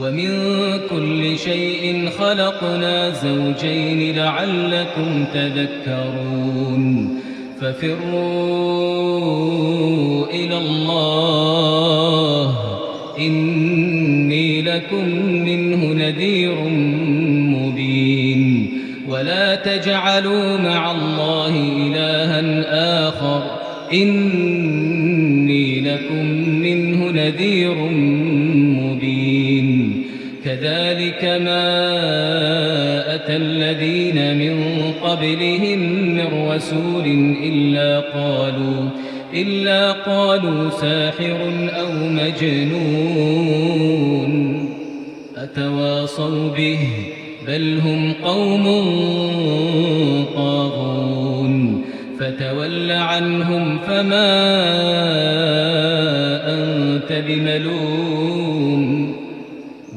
ومن كل شيء خلقنا زوجين لعلكم تذكرون ففروا إلى الله إني لكم منه نذير مبين ولا تجعلوا مع الله إلها آخر إني لكم منه نذير مبين كذلك ما أتى الذين من قبلهم من رسول إلا قالوا ساحر أو مجنون أتواصوا به بل هم قوم طاغون فتول عنهم فما أنت بملوم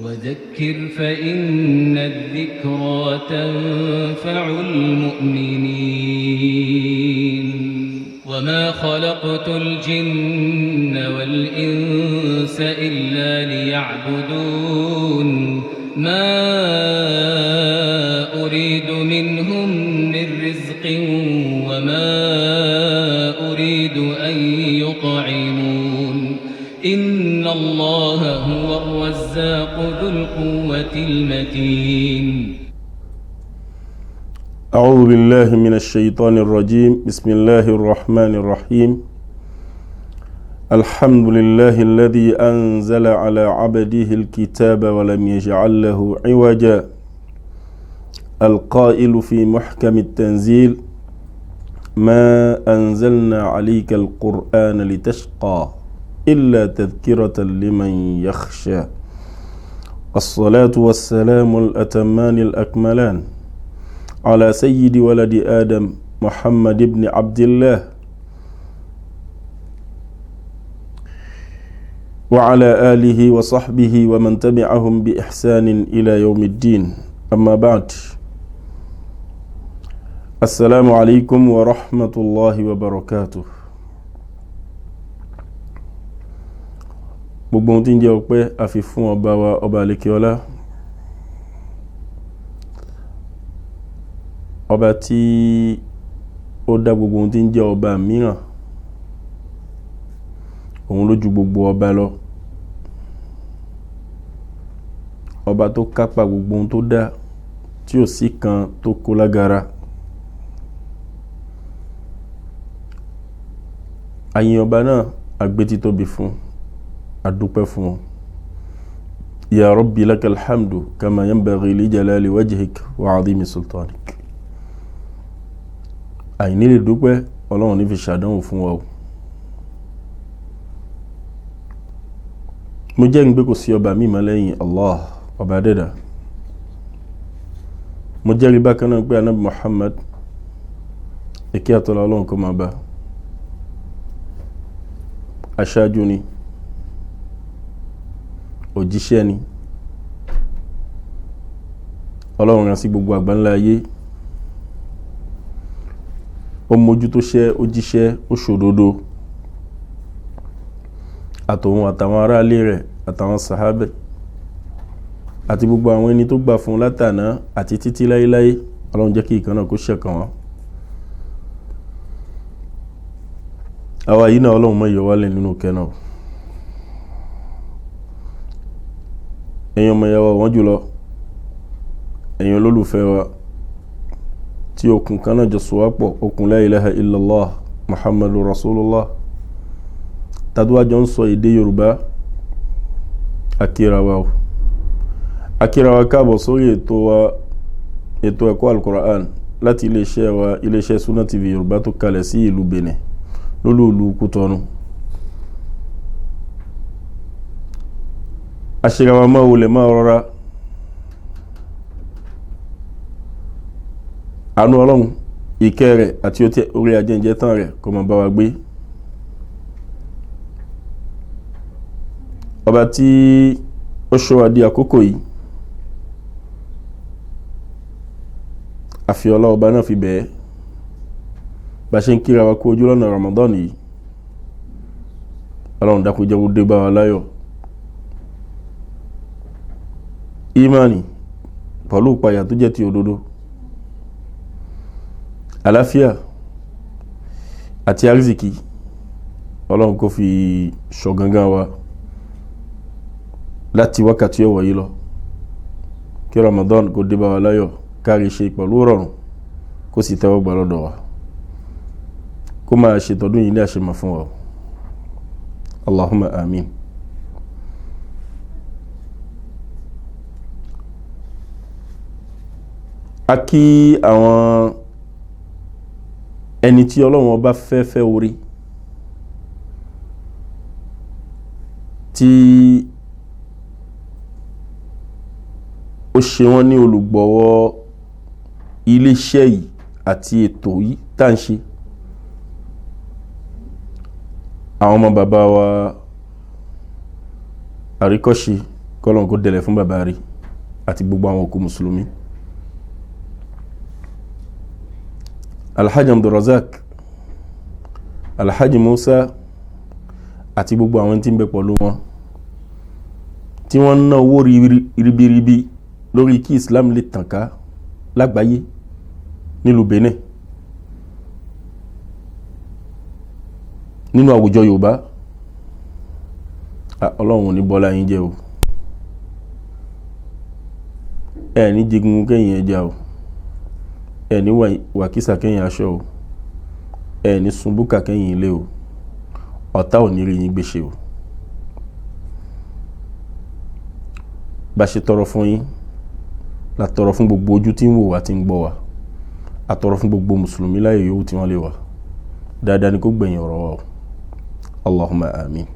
وذكر فإن الذكرى تنفع المؤمنين وما خلقت الجن والإنس إلا ليعبدون ما أريد منهم من رزق وما أريد أن يطعمون إن الله هو الرزاق ذو القوة المتين أعوذ بالله من الشيطان الرجيم بسم الله الرحمن الرحيم الحمد لله الذي أنزل على عبده الكتاب ولم يجعل له عوجا القائل في محكم التنزيل ما أنزلنا عليك القرآن لتشقى إلا تذكرة لمن يخشى الصلاة والسلام الأتمان الأكملان على سيد ولد آدم محمد بن عبد الله وعلى آله وصحبه ومن تبعهم بإحسان إلى يوم الدين أما بعد السلام عليكم ورحمة الله وبركاته gbogbo tí ń jẹ́ ọpẹ́ àfi fún ọba wa ọba àlékiọlá ọba tí ó dá gbogbo tí ń jẹ́ ọba mìíràn òun ló ju gbogbo ọba lọ ọba tó kápá gbogbo tó dá tí ò sí kan tó kó lágara àyìn ọba náà agbétítóbi fún adúpẹ́ fún ya rabbi lakal hamdu kama yanbaghi li jalali wajhik wa azimi sultanik àìní lè dúpẹ́ ọlọ́run ní fi ṣàdánwò fún wa mo jẹ́ ń gbé kò sí ọba mímọ́ lẹ́yìn Allah ọba dẹ́dà mo jẹ́ rí bákan náà pé anábì Muhammad ìkẹ́ àtọ́lá ọlọ́run kó máa bá aṣáájú ni òjíṣẹ́ ni ọlọ́run rán sí gbogbo àgbáńlá ayé ó mójú tó ṣẹ́ ó jíṣẹ́ ó ṣòdodo àtòun àtàwọn ará ilé rẹ̀ àtàwọn sàhábẹ̀ àti gbogbo àwọn ẹni tó gbà fún látàná àti títí láíláí ọlọ́run jẹ́ kí ìkan náà kó ṣẹ̀kàn wọn àwa yìí náà ọlọ́run má yọ wálẹ̀ nínú kẹ́nà ẹ̀yin ọmọ ìyàwó wọn jùlọ ẹ̀yin olólùfẹ́ wa tí okùn kan náà jọ sowápọ̀ okùn la ilaha illallah muhammadu rasulullah tàdúwájọ́ ń sọ èdè yorùbá akírawa káàbọ̀ sórí ètò ẹ̀kọ́ al-Qur'an láti iléeṣẹ́ Sunna TV yorùbá tó kalẹ̀ sí ìlú Benin lólùlù Kútọ́nù aṣírawa máa wọlé máa rọra àánú ọlọ́run ìkẹ́ rẹ̀ àti orí ajẹ́jẹ́ tán rẹ̀ kó máa bá wa gbé ọba tí ó ṣọ́ di àkókò yìí àfi ọlá ọba náà fi bẹ̀ẹ́ bá ṣe ń kíra wa kú ojú lọ́nà Ramadan yìí ọlọ́run dákun jẹ́ kó dé bá wa láyọ̀ imani pẹ̀lú ìpayà tó jẹ́ ti òdodo, àlàáfíà àti àrísìkí Ọlọ́run kó fi ṣọ̀gangan wa láti wákàtí ọwọ̀ yìí lọ, kí Ramadan kó dé bá wa láyọ̀, kárí ṣe pẹ̀lú rọrùn, kó sì tẹ́wọ́ gbà lọ́dọ̀ wa, kó máa ṣe tọdún yìí ní àṣemọ̀ fún wa. Allahumma amin. A kí àwọn ẹni tí Ọlọ́run ọba fẹ́ orí, tí ó ṣe wọ́n ní olùgbọ̀wọ́ iléeṣẹ́ yìí àti ètò yìí tá ń ṣe. Àwọn ọmọ bàbá wa àríkọ́ṣe, kọ́lọ́n kó dẹ̀lẹ̀ fún bàbá rí, àti gbogbo àwọn òkú mùsùlùmí. Alhaji Abdulrazak, Alhaji Musa àti gbogbo àwọn tí ń bẹ pẹ̀lú wọn, tí wọ́n ná owó ribiribi lórí kí Islam lè tàn ká lágbàáyé nílùú Benin, nínú àwùjọ Yorùbá. Ọlọ́run ní bọ́lá yín jẹ́ o, ẹ ní jigun kẹ́yìn ẹja o, ẹ ní wàkísà kẹ́yìn aṣọ o, ẹ ní sunbúkà kẹ́yìn ilé o, ọ̀tá ò ní rí yín gbéṣe o. Bá ṣe tọrọ fún yín la tọrọ fún gbogbo ojú tí ń wò wá tí ń gbọ́ wá, a tọrọ fún gbogbo mùsùlùmí láyé yòówù tí wọ́n lè wà. Dáadáa ni kó gbẹ̀yìn ọ̀rọ̀ wa o. Allahumma amin.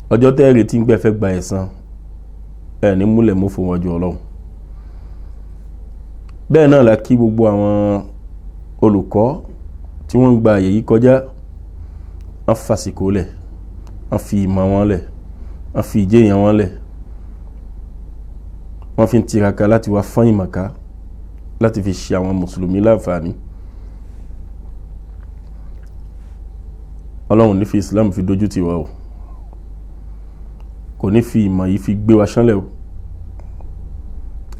Ọjọ́ tẹ́ẹ̀rẹ̀ tí ń gbẹ́ fẹ́ gba ẹ̀san, ẹ̀ ní múlẹ̀ mú fún wájú Ọlọ́run. Bẹ́ẹ̀ náà la kí gbogbo àwọn olùkọ́ tí wọ́n ń gba àyè yìí kọjá, wọ́n fàsìkò lẹ̀, wọ́n fi ìmọ̀ wọn lẹ̀, wọ́n fi ìjẹyàn wọn lẹ̀, wọ́n fi ń tiraka láti wá fọ́n ìmọ̀ká, láti fi ṣe àwọn mùsùlùmí láǹfààní. Ọlọ́run ní fi Islam fi dojú tì wá o, kò ní fi ìmọ̀ yìí fi gbé wa ṣánlẹ̀ o,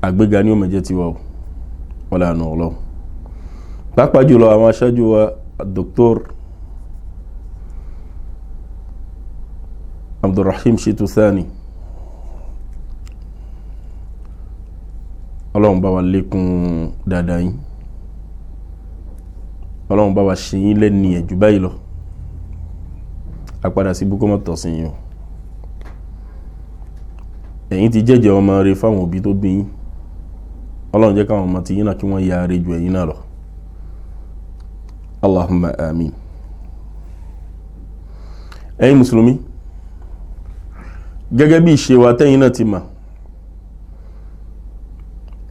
àgbéga ní ó máa jẹ́ tiwa o, wala àánú Ọlọ́run. Pàápàá jùlọ àwọn aṣáájú wa Dr. Abdulrahim Shitu Thani, Ọlọ́run bá wa lékún dáadáa yín, Ọlọ́run bá wa ṣe yín lẹ́ni ẹ̀jù báyìí lọ, àpadà sí búkọ́ mọ́tọ̀ sí yín o. Ẹ̀yin ti jẹ́jẹ́ ọmọ rere fáwọn òbí tó bí yín, Ọlọ́run jẹ́ káwọn ọmọ ti yín náà kí wọ́n ya rere ju ẹ̀yin náà lọ. Allahumma amin. Ẹ̀yin mùsùlùmí, gẹ́gẹ́ bí ìṣe wa tẹ́yin náà ti mọ̀,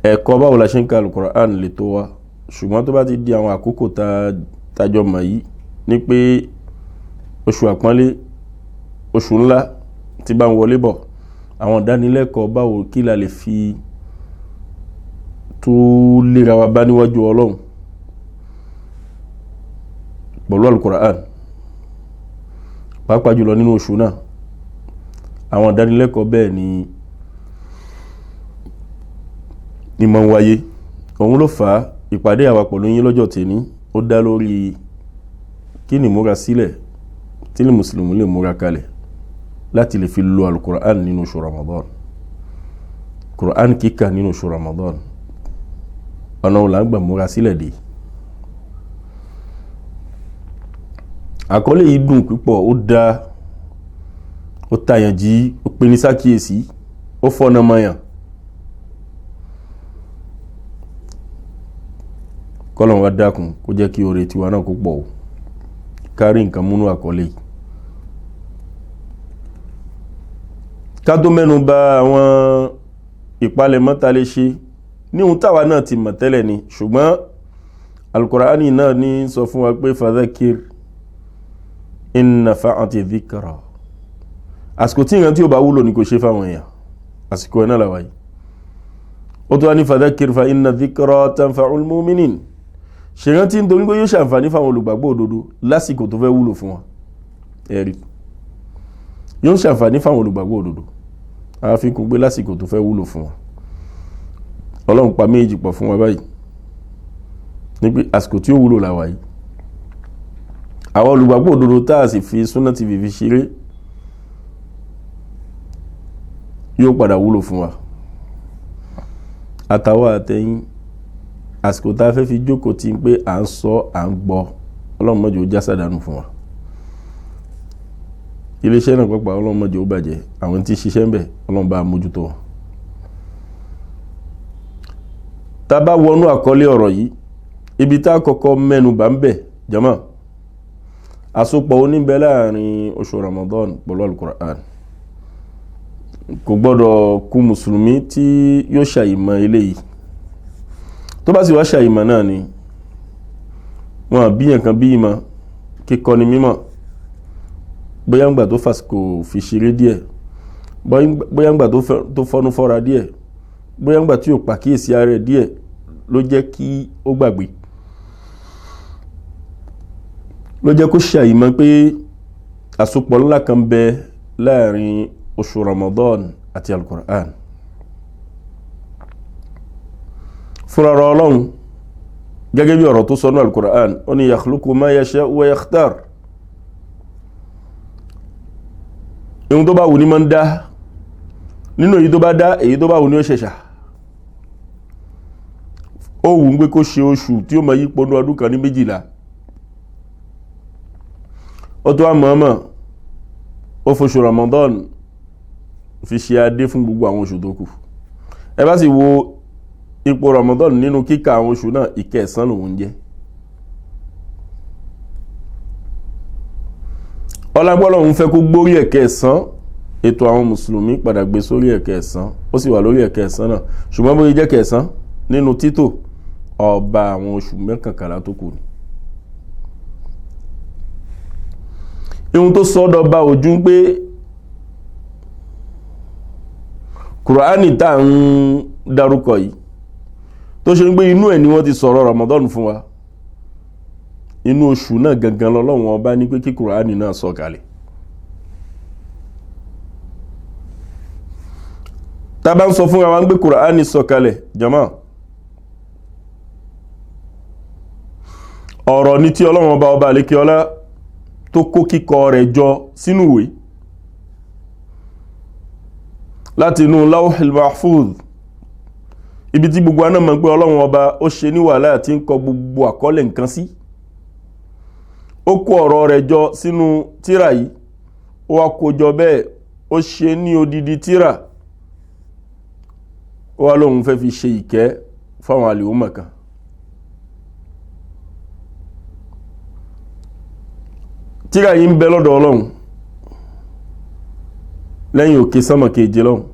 ẹ̀kọ́ báwo la ṣe ń ka Al-Qur'an lè tó wa, ṣùgbọ́n tó bá ti di àwọn àkókò tájọ mọ̀ yìí, ní pé oṣù àpọ́nlé, oṣù ńlá tí bá ń wọlé bọ̀, àwọn ìdánilẹ́kọ̀ọ́ báwo kí la lè fi tó lera wa bá níwájú Ọlọ́run pẹ̀lú Al-Qur'an, pàápàá jùlọ nínú oṣù náà. Àwọn ìdánilẹ́kọ̀ọ́ bẹ́ẹ̀ ni mọ̀ ń wáyé. Òun ló fà á ìpàdé àwa pẹ̀lú yín lọ́jọ́ tèní, ó dá lórí kí ni múra sílẹ̀ tí ní mùsùlùmí lè múra kalẹ̀ láti lè fi lo Al-Qur'an nínú oṣù Ramadan, Qur'an kíkà nínú oṣù Ramadan, ọ̀nà òlàgbà múra sílẹ̀ dé. Àkọlé yìí dùn púpọ̀, ó dá, ó tàyàn jí, ó pè ní sákíyèsí, ó fọ́nà mayàn. Kọ́lọ̀n wá dákun kó jẹ́ kí oore tiwa náà kó pọ̀, kárí nǹkan múnú àkọlé yìí. Ká tó mẹ́nu bà àwọn ìpalẹ̀mọ́ tá lè ṣe ní ohun táwa náà ti mọ̀ tẹ́lẹ̀ ni, ṣùgbọ́n Al-Qur'ani náà ní sọ fún wa pé fadhakir in nafa'ati dhikra. Àsìkò tí ìrántí ó bá wúlò ní kò ṣe fáwọn èèyàn, àsìkò ẹ̀ náà la wà yìí. Ó tó wá ní fadhakir fa inna dhikra tanfa'ul mu'minin. Ṣe rántí nítorí pé yóò ṣàǹfààní fáwọn olùgbàgbọ́ òdodo lásìkò tó fẹ́ wúlò fún wọn. Ẹ̀rí, yóò ṣàǹfààní fáwọn olùgbàgbọ́ òdodo a fi kún pé lásìkò tó fẹ́ wúlò fún wa ọlọ́run pa méjì pọ̀ fún wa báyìí ní pé àsìkò tí ó wúlò la wà yìí àwọn olùgbàgbọ́ òdodo tá a sì fi Sunna TV fi ṣeré yóò padà wúlò fún wa àtàwọn àtẹ̀yìn àsìkò tá a fẹ́ fi jókòó tí ń pé à ń sọ à ń gbọ́ ọlọ́run mọ́jọ́ ó já sàdánù fún wa iléeṣẹ́ náà pàpà ọlọ́run mọ́jọ́ ó bàjẹ́ àwọn tí ṣiṣẹ́ ń bẹ̀ ọlọ́run bá mójútó wọn. tá a bá wọnú àkọlé ọ̀rọ̀ yìí ibi tá a kọ́kọ́ mẹ́nu bà ń bẹ̀ jama àsopọ̀ oníbẹ̀ láàrin oṣù Ramadan pẹ̀lú Al-Qur'an kò gbọ́dọ̀ kú mùsùlùmí tí yóò ṣàìmọ̀ eléyìí tó bá sì wá ṣàìmọ̀ náà ni wọn bíyàn kan bí ìmọ̀ kíkọ́ ni mímọ̀ bóyá ń gbà tó fàsìkò fi ṣeré díẹ̀ bóyá ń gbà tó fọ́nú fọ́ra díẹ̀ bóyá ń gbà tí ò pàkíyèsí ara rẹ̀ díẹ̀ ló jẹ́ kí ó gbàgbé ló jẹ́ kó ṣàìmọ̀ pé àsopọ̀ ńlá kan bẹ láàrin oṣù Ramadan àti Al-Qur'an fúnra Ọlọ́run gẹ́gẹ́ bí ọ̀rọ̀ tó sọ ní Al-Qur'an ó ní yakhluqu ma yasha'u wa yakhtar ihun tó bá wù ní máa ń dá nínú èyí tó bá dá èyí tó bá wù ní ó ṣẹ̀ṣà ó wù ń pé kó ṣe oṣù tí ó máa yípo ní ọdún kan ní 12 ó tó wá mọ̀ọ́mọ̀ ó fóṣù Ramadan fi ṣe adé fún gbogbo àwọn oṣù tó kù ẹ bá sì wo ipò Ramadan nínú kíkà àwọn oṣù náà ìkẹsàn lòun jẹ́ ọlágbọ́lọ̀ ń fẹ́ kó gbórí ẹ̀kẹsàn ètò àwọn mùsùlùmí padà gbé sórí ẹ̀kẹsàn ó sì wà lórí ẹ̀kẹsàn náà ṣùgbọ́n bóyá jẹ́ kẹsàn nínú títò ọba àwọn oṣù mẹ́kànkàlá tó kù ni ihun tó sọ́dọ̀ bá ojú pé Kùránì tá ń dárúkọ yìí tó ṣe ń gbé inú ẹ̀ ni wọ́n ti sọ̀rọ̀ Ramadan fún wa inú oṣù náà gangan lọ́lọ́run ọba ní pé kí Kùránì náà sọ̀kalẹ̀ tá bá ń sọ fún wa ń gbé Kùránì sọ̀kalẹ̀ jama ọ̀rọ̀ ní tí ọlọ́run ọba àlékiọlá tó kó kíkọ rẹ̀ jọ sínú ìwé láti inú Lawhul Mahfuz ibi tí gbogbo aná mọ̀ pé ọlọ́run ọba ó ṣe ní wàhálà tí ń kọ gbogbo àkọọ́lẹ̀ nǹkan sí ó kó ọ̀rọ̀ rẹ̀ jọ sínú tírà yìí ó wá kó jọ bẹ́ẹ̀ ó ṣe ní odidi tírà ó wá lóhun fẹ́ fi ṣe ìkẹ́ fáwọn àlùmọ̀ kan tírà yìí ń bẹ lọ́dọ̀ ọlọ́run lẹ́yìn òkè sánmà keje lọ́hùn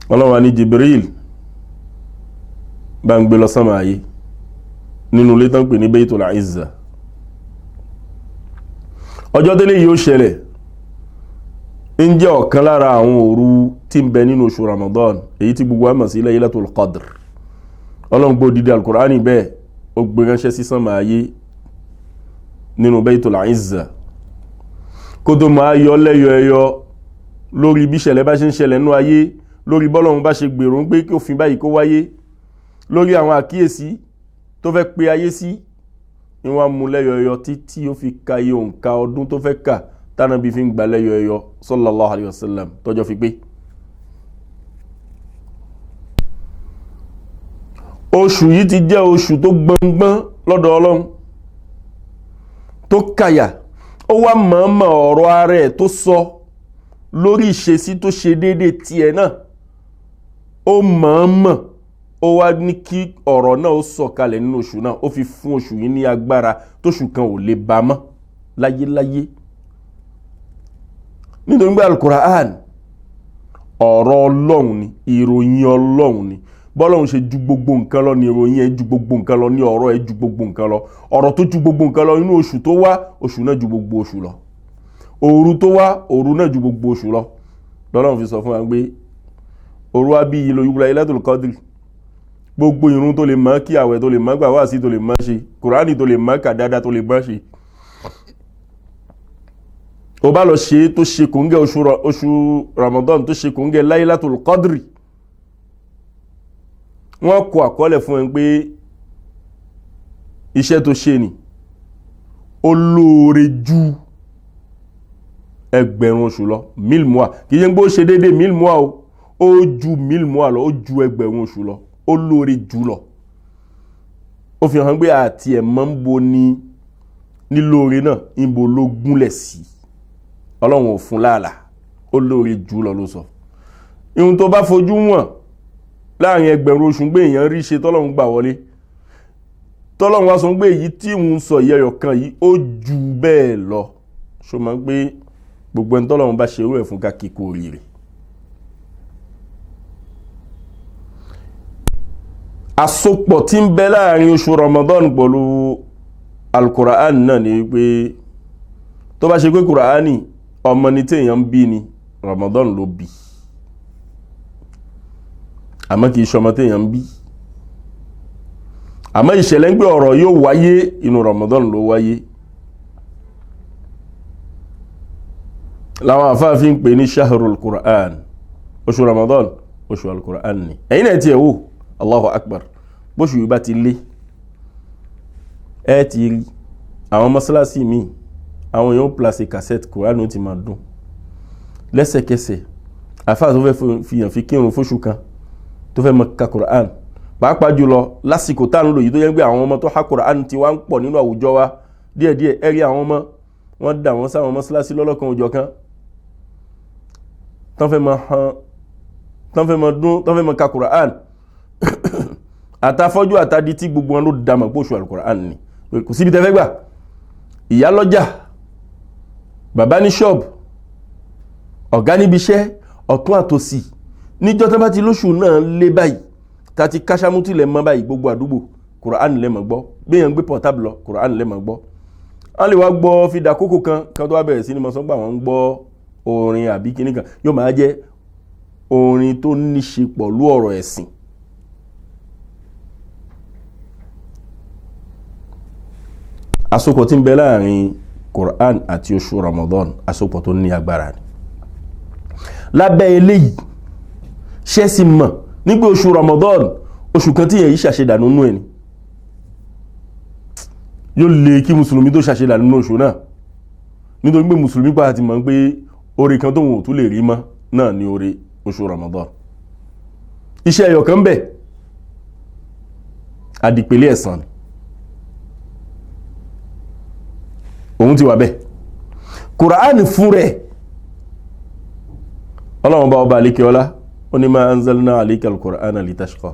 ọlọ́run wá ní Jibril bá ń gbé lọ sánmà ayé nínú ilé tán pè ní Baytul Izza ọjọ́ tẹ́lẹ̀ yìí ó ṣẹlẹ̀ ń jẹ́ ọ̀kan lára àwọn òru tí ń bẹ nínú oṣù Ramadan èyí tí gbogbo wa mọ̀ sí Laylatul Qadr ọlọ́run gbé odidi Al-Qur'ani bẹ́ẹ̀ ó gbé ránṣẹ́ sí sánmà ayé nínú Baytul Izza kó tó máa yọ lẹ́yọ ẹyọ lórí bí ṣẹlẹ̀ bá ṣe ń ṣẹlẹ̀ nínú ayé lórí bọ́lọ́run bá ṣe gbèrò ń pé kí òfin báyìí kó wáyé lórí àwọn àkíyèsí tó fẹ́ pe ayé sí ni wọ́n mú lẹ́yọ ẹyọ títí ó fi ka iye òǹkà ọdún tó fẹ́ kà tánàbí fi ń gba lẹ́yọ ẹyọ sallallahu alayhi wa sallam tọ́jọ́ fi pé oṣù yìí ti jẹ́ oṣù tó gbọngbọ́n lọ́dọ̀ ọlọ́run tó kàyà ó wá mọ̀ọ́mọ̀ ọ̀rọ̀ ara ẹ̀ tó sọ lórí ìṣesí tó ṣe déédé tiẹ̀ náà ó mọ̀ọ́mọ̀ ó wá ní kí ọ̀rọ̀ náà ó sọ̀kalẹ̀ nínú oṣù náà ó fi fún oṣù yìí ní agbára tóṣù kan ò lè bá mọ́ láyéláyé nítorí pé Al-Qur'an ọ̀rọ̀ ọlọ́run ni ìròyìn ọlọ́run ni bọ́lọ́run ṣe ju gbogbo nǹkan lọ ní ìròyìn ẹ ju gbogbo nǹkan lọ ní ọ̀rọ̀ ẹ ju gbogbo nǹkan lọ ọ̀rọ̀ tó ju gbogbo nǹkan lọ inú oṣù tó wá oṣù náà ju gbogbo oṣù lọ òru tó wá òru náà ju gbogbo oṣù lọ lọ́lọ́run fi sọ fún wa pé òru wa bí ìlò ìwúra Laylatul Qadr gbogbo ìrun tó lè mọ́ kí àwẹ̀ tó lè mọ́ gbà wá sí tó lè mọ́ ṣe Kùránì tó lè mọ́ kà dáadáa tó lè mọ́ ṣe ó bá lọ ṣe tó ṣe kòńgẹ́ oṣù Ramadan tó ṣe kòńgẹ́ Laylatul Qadri, wọ́n kọ àkọọ́lẹ̀ fún ẹ pé iṣẹ́ tó ṣe ni ó lóore ju ẹgbẹ̀rún oṣù lọ, 1000 mois. Kì í ṣe pé ó ṣe déédéé 1000 mois o, ó ju 1000 mois lọ, ó ju ẹgbẹ̀rún oṣù lọ, ó lóore jù lọ. Ó fi hàn pé àti ẹ̀ mọ́ ń bo ní nílóore náà ìbò ló gúnlẹ̀ sí. Ọlọ́run ò fún láàlà, ó lóore jù lọ ló sọ. Ihun tó bá fojú wọn láàrin ẹgbẹ̀rún oṣù gbé èèyàn rí ṣe tọ́lọ́run gbà wọlé, tọ́lọ́run wá sọ pé èyí tí òun sọ ìyẹyọ kan yìí ó ju bẹ́ẹ̀ lọ. Ṣó máa ń pé gbogbo ẹni tọ́lọ́run bá ṣe irú ẹ̀ fún ká kíkó oríire. Àsopọ̀ tí ń bẹ láàrin oṣù Ramadan pẹ̀lú Al-Qur'an náà ni pé tó bá ṣe pé Qur'ani ọmọ ní téèyàn bí ni Ramadan ló bí, àmọ́ kìí ṣọmọ téèyàn bí. Àmọ́ ìṣẹ̀lẹ̀ ń gbé ọ̀rọ̀ yóò wáyé inú Ramadan ló wáyé. Láwọn àfáàfin ń pè ní Shahrul Qur'an, oṣù Ramadan oṣù Al-Qur'an ni. Ẹ̀yin náà ti ẹ̀ wò, Allahu Akbar, bóṣù yìí bá ti lé ẹ ti rí àwọn mọ́sálásí mi, àwọn èèyàn plastic cassette Qur'an ti máa dún lẹ́sẹ̀kẹsẹ̀. Àfáà tó fẹ́ fi hàn fi kírun fóṣù kan tó fẹ́ mọ ka Qur'an, pàápàá jùlọ lásìkò tá ń lò yìí tó yẹ pé àwọn ọmọ tó há Qur'an ti wá ń pọ̀ nínú àwùjọ wa díẹ̀díẹ̀. Ẹ rí àwọn ọmọ wọ́n dà wọ́n sáwọn mọ́sálásí lọ́lọ́kan òjọ̀ kan tán fẹ́ mọ hàn, tán fẹ́ mọ dún, tán fẹ́ mọ ka Qur'an. Àtàfọ́jú àtàdí tí gbogbo wọn ló dámọ̀ pé oṣù Al-Qur'an ni, kò síbi tẹ́fẹ́ gbà. Ìyá lọ́jà, bàbá ní ṣọ́ọ̀bù, ọ̀gá níbi iṣẹ́, ọ̀tún àtòsì, níjọ́ tó bá ti lóṣù náà lé báyìí ta ti káṣámútì lẹ̀ mọ́ báyìí, gbogbo àdúgbò Qur'an lẹ̀ mọ́ gbọ́. Béèyàn gbé portable lọ, Qur'an lẹ̀ mọ́ gbọ́. Wọ́n lè wá gbọ́ fìdá kókó kan tó wá bẹ̀rẹ̀ sí ní mọ́sángbà wọn ń gbọ́ orin àbí kíní kan, yóò máa jẹ́ orin tó ní ṣe pẹ̀lú ọ̀rọ̀ ẹ̀sìn. Àsopọ̀ tí ń bẹ láàrin Qur'an àti oṣù Ramadan, àsopọ̀ tó ní agbára ni. Lábẹ́ eléyìí ṣe sì mọ̀ nígbà oṣù Ramadan, oṣù kan tí èyí ṣàṣedànù nínú ẹni, yóò lè kí mùsùlùmí tó ṣàṣedànù nínú oṣù náà, nítorí pé mùsùlùmí pa àti mọ̀ pé oore kan tó wọn ò tún lè rí mọ́ náà ni oore oṣù Ramadan. Iṣẹ́ ẹyọ kan bẹ̀ àdìpẹ̀lẹ̀ ẹ̀san ni, òun ti wà bẹ́ẹ̀. Qur'an fún rẹ̀ Ọlọ́run bá ọba àlékè ọlá ó ní ma anzalna alayka al-Qur'ana litashqa.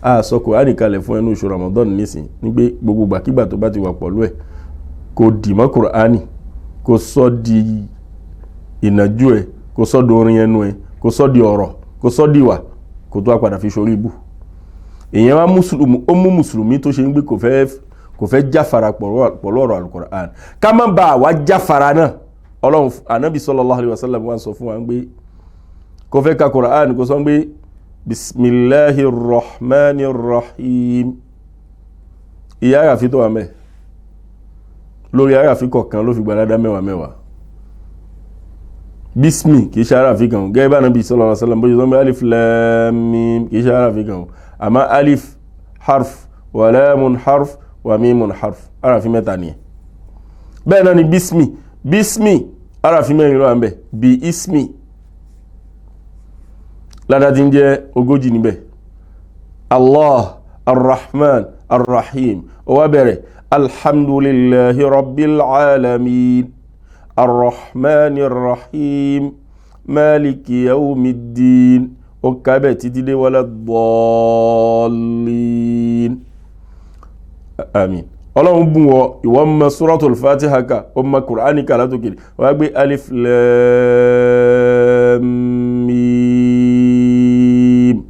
A sọ Qur'an kalẹ̀ fún ẹnu oṣù Ramadan nísìn ní pé gbogbo gbàkígbà tó bá ti wà pọ̀lú ẹ̀ kò dì mọ́ Qur'an, kò sọ di ìnàjú ẹ̀, kò sọ di orin ẹnu ẹ̀, kò sọ di ọ̀rọ̀, kò sọ di ìwà, kò tó padà fi ṣorí ibú. Èèyàn wá ó mú mùsùlùmí tó ṣe ń gbé kò fẹ́ jáfara pọ̀lú ọ̀rọ̀ Al-Qur'an. Ká má bá wá jáfara náà, Ọlọ́run Ànábì sallallahu alaihi wasallam wá sọ fún wa pé kò fẹ́ ka Qur'an kò sọ pé bismillahir rahmanir rahim. Ìyá àràfi tó wà mẹ́ lórí àràfi kọ̀ọ̀kan ló fi gbalada mẹ́wàá. Bismi kìí ṣe àràfi kan, gẹ́gẹ́ bá Ànábì sallallahu alaihi wasallam bó ṣe sọ pé alif lam mim kìí ṣe àràfi kan, àmọ́ alif harf wa lamun harf wa mimun harf, àràfi mẹ́ta ni. Bẹ́ẹ̀ náà ni bismi àràfi mẹ́rin ló wà ńbẹ̀, bi ismi ládá tí ń jẹ́ 40 níbẹ̀. Allah arrahman arrahim ó wá bẹ̀rẹ̀ alhamdulillahi rabbil alamin arrahmanir rahim maliki yawmiddin ó kábẹ̀ títí dé wala dallin. Amin. Ọlọ́run bùn wọ ìwọ mọ suratul Fatiha ká, ó mọ Qur'ani ká látòkèrè, wá gbé alif lam mim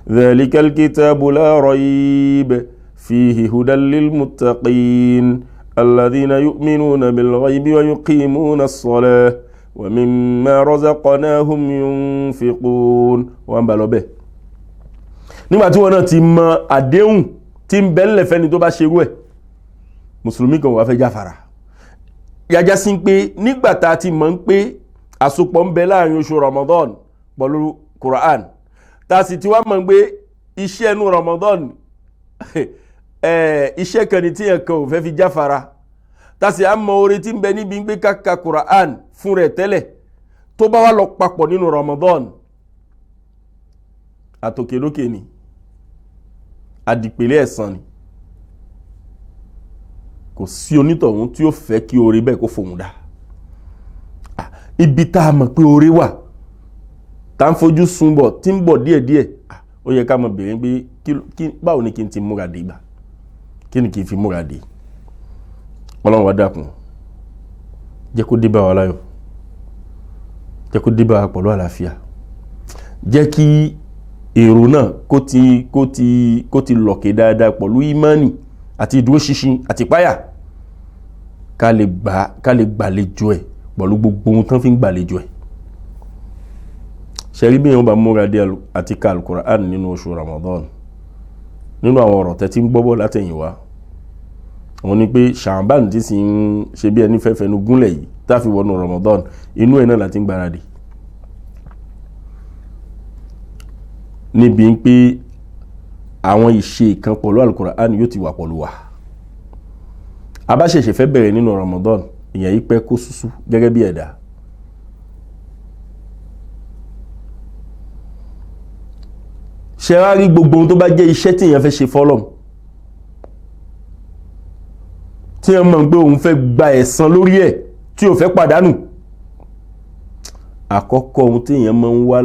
dhalikal kitabu la rayb fihi hudan lil muttaqin alladhina yu'minuna bil ghaybi wa yuqimuna as-salata wa mimma razaqnahum yunfiqun. Wọ́n bá lọ bẹ́ẹ̀. Nígbà tí wọ́n náà ti mọ àdéhùn tí ń bẹ́ńlẹ̀ fẹ́ni tó bá ṣerú ẹ̀, mùsùlùmí kan wà fẹ́ jáfara. yájá sí pé nígbàtà ti mọ̀ ń pé àsopọ̀ ń bẹ láàrin oṣù Ramadan pẹ̀lú Quran ta sì ti wá mọ̀ pé iṣẹ́ inú Ramadan iṣẹ́ kan ní tí yẹn kan ò fẹ́ fi jáfara ta sì á mọ oore tí ń bẹ níbi pé káka Quran fún rẹ̀ tẹ́lẹ̀ tó bá wá lọ papọ̀ nínú Ramadan àtòkèlókè ni àdìpèlé ẹ̀san ni kò sí onítọ̀hún tí ó fẹ́ kí oore bẹ́ẹ̀ kó fòun dá ibi tá a mọ̀ pé oore wà tá ń fojú sunbọ̀ tí ń bọ̀ díẹ̀díẹ̀ ó yẹ ká mọ̀ bèèrè pé báwo ni kí n ti múra dé gbà kí ni kí n fi múra dé Ọlọ́run wá dákun jẹ́ kó dé bá wa láyọ̀ jẹ́ kó dé bá wa pẹ̀lú àlàáfíà jẹ́ kí èrò náà kó ti lọ̀kẹ́ dáadáa pẹ̀lú ìmánì àti ìdúró ṣinṣin àti páyà ká lè gbàlejò ẹ̀ pẹ̀lú gbogbo ohun tán fi ń gbàlejò ẹ̀ ṣẹ́rí bí wọ́n bá múra dé àti ka Al-Qur'an nínú oṣù Ramadan nínú àwọn ọ̀rọ̀ tẹ́ tí ń gbọ́bọ̀ látẹ̀yìnwá wọ́n ní pé Ṣàbán tí sì ń ṣe bí ẹni fẹ́fẹ́ nu gúnlẹ̀ yìí táfi wọnú Ramadan inú ẹ̀ náà láti ń gbáradì níbi pé àwọn ìṣe kan pẹ̀lú Al-Qur'an yóò ti wà pẹ̀lú wa abáṣẹ̀ṣẹ̀ fẹ́ bẹ̀rẹ̀ nínú Ramadan ìyẹn yí pẹ́ kó súsú gẹ́gẹ́ bí ẹ̀dá ṣe wá rí gbogbo ohun tó bá jẹ́ iṣẹ́ tí èèyàn fẹ́ ṣe fọ́lọ́m tí èèyàn mọ̀ pé òun fẹ́ gba ẹ̀san lórí ẹ̀ tí ò fẹ́ pàdánù àkọ́kọ́ ohun tí èèyàn máa ń wá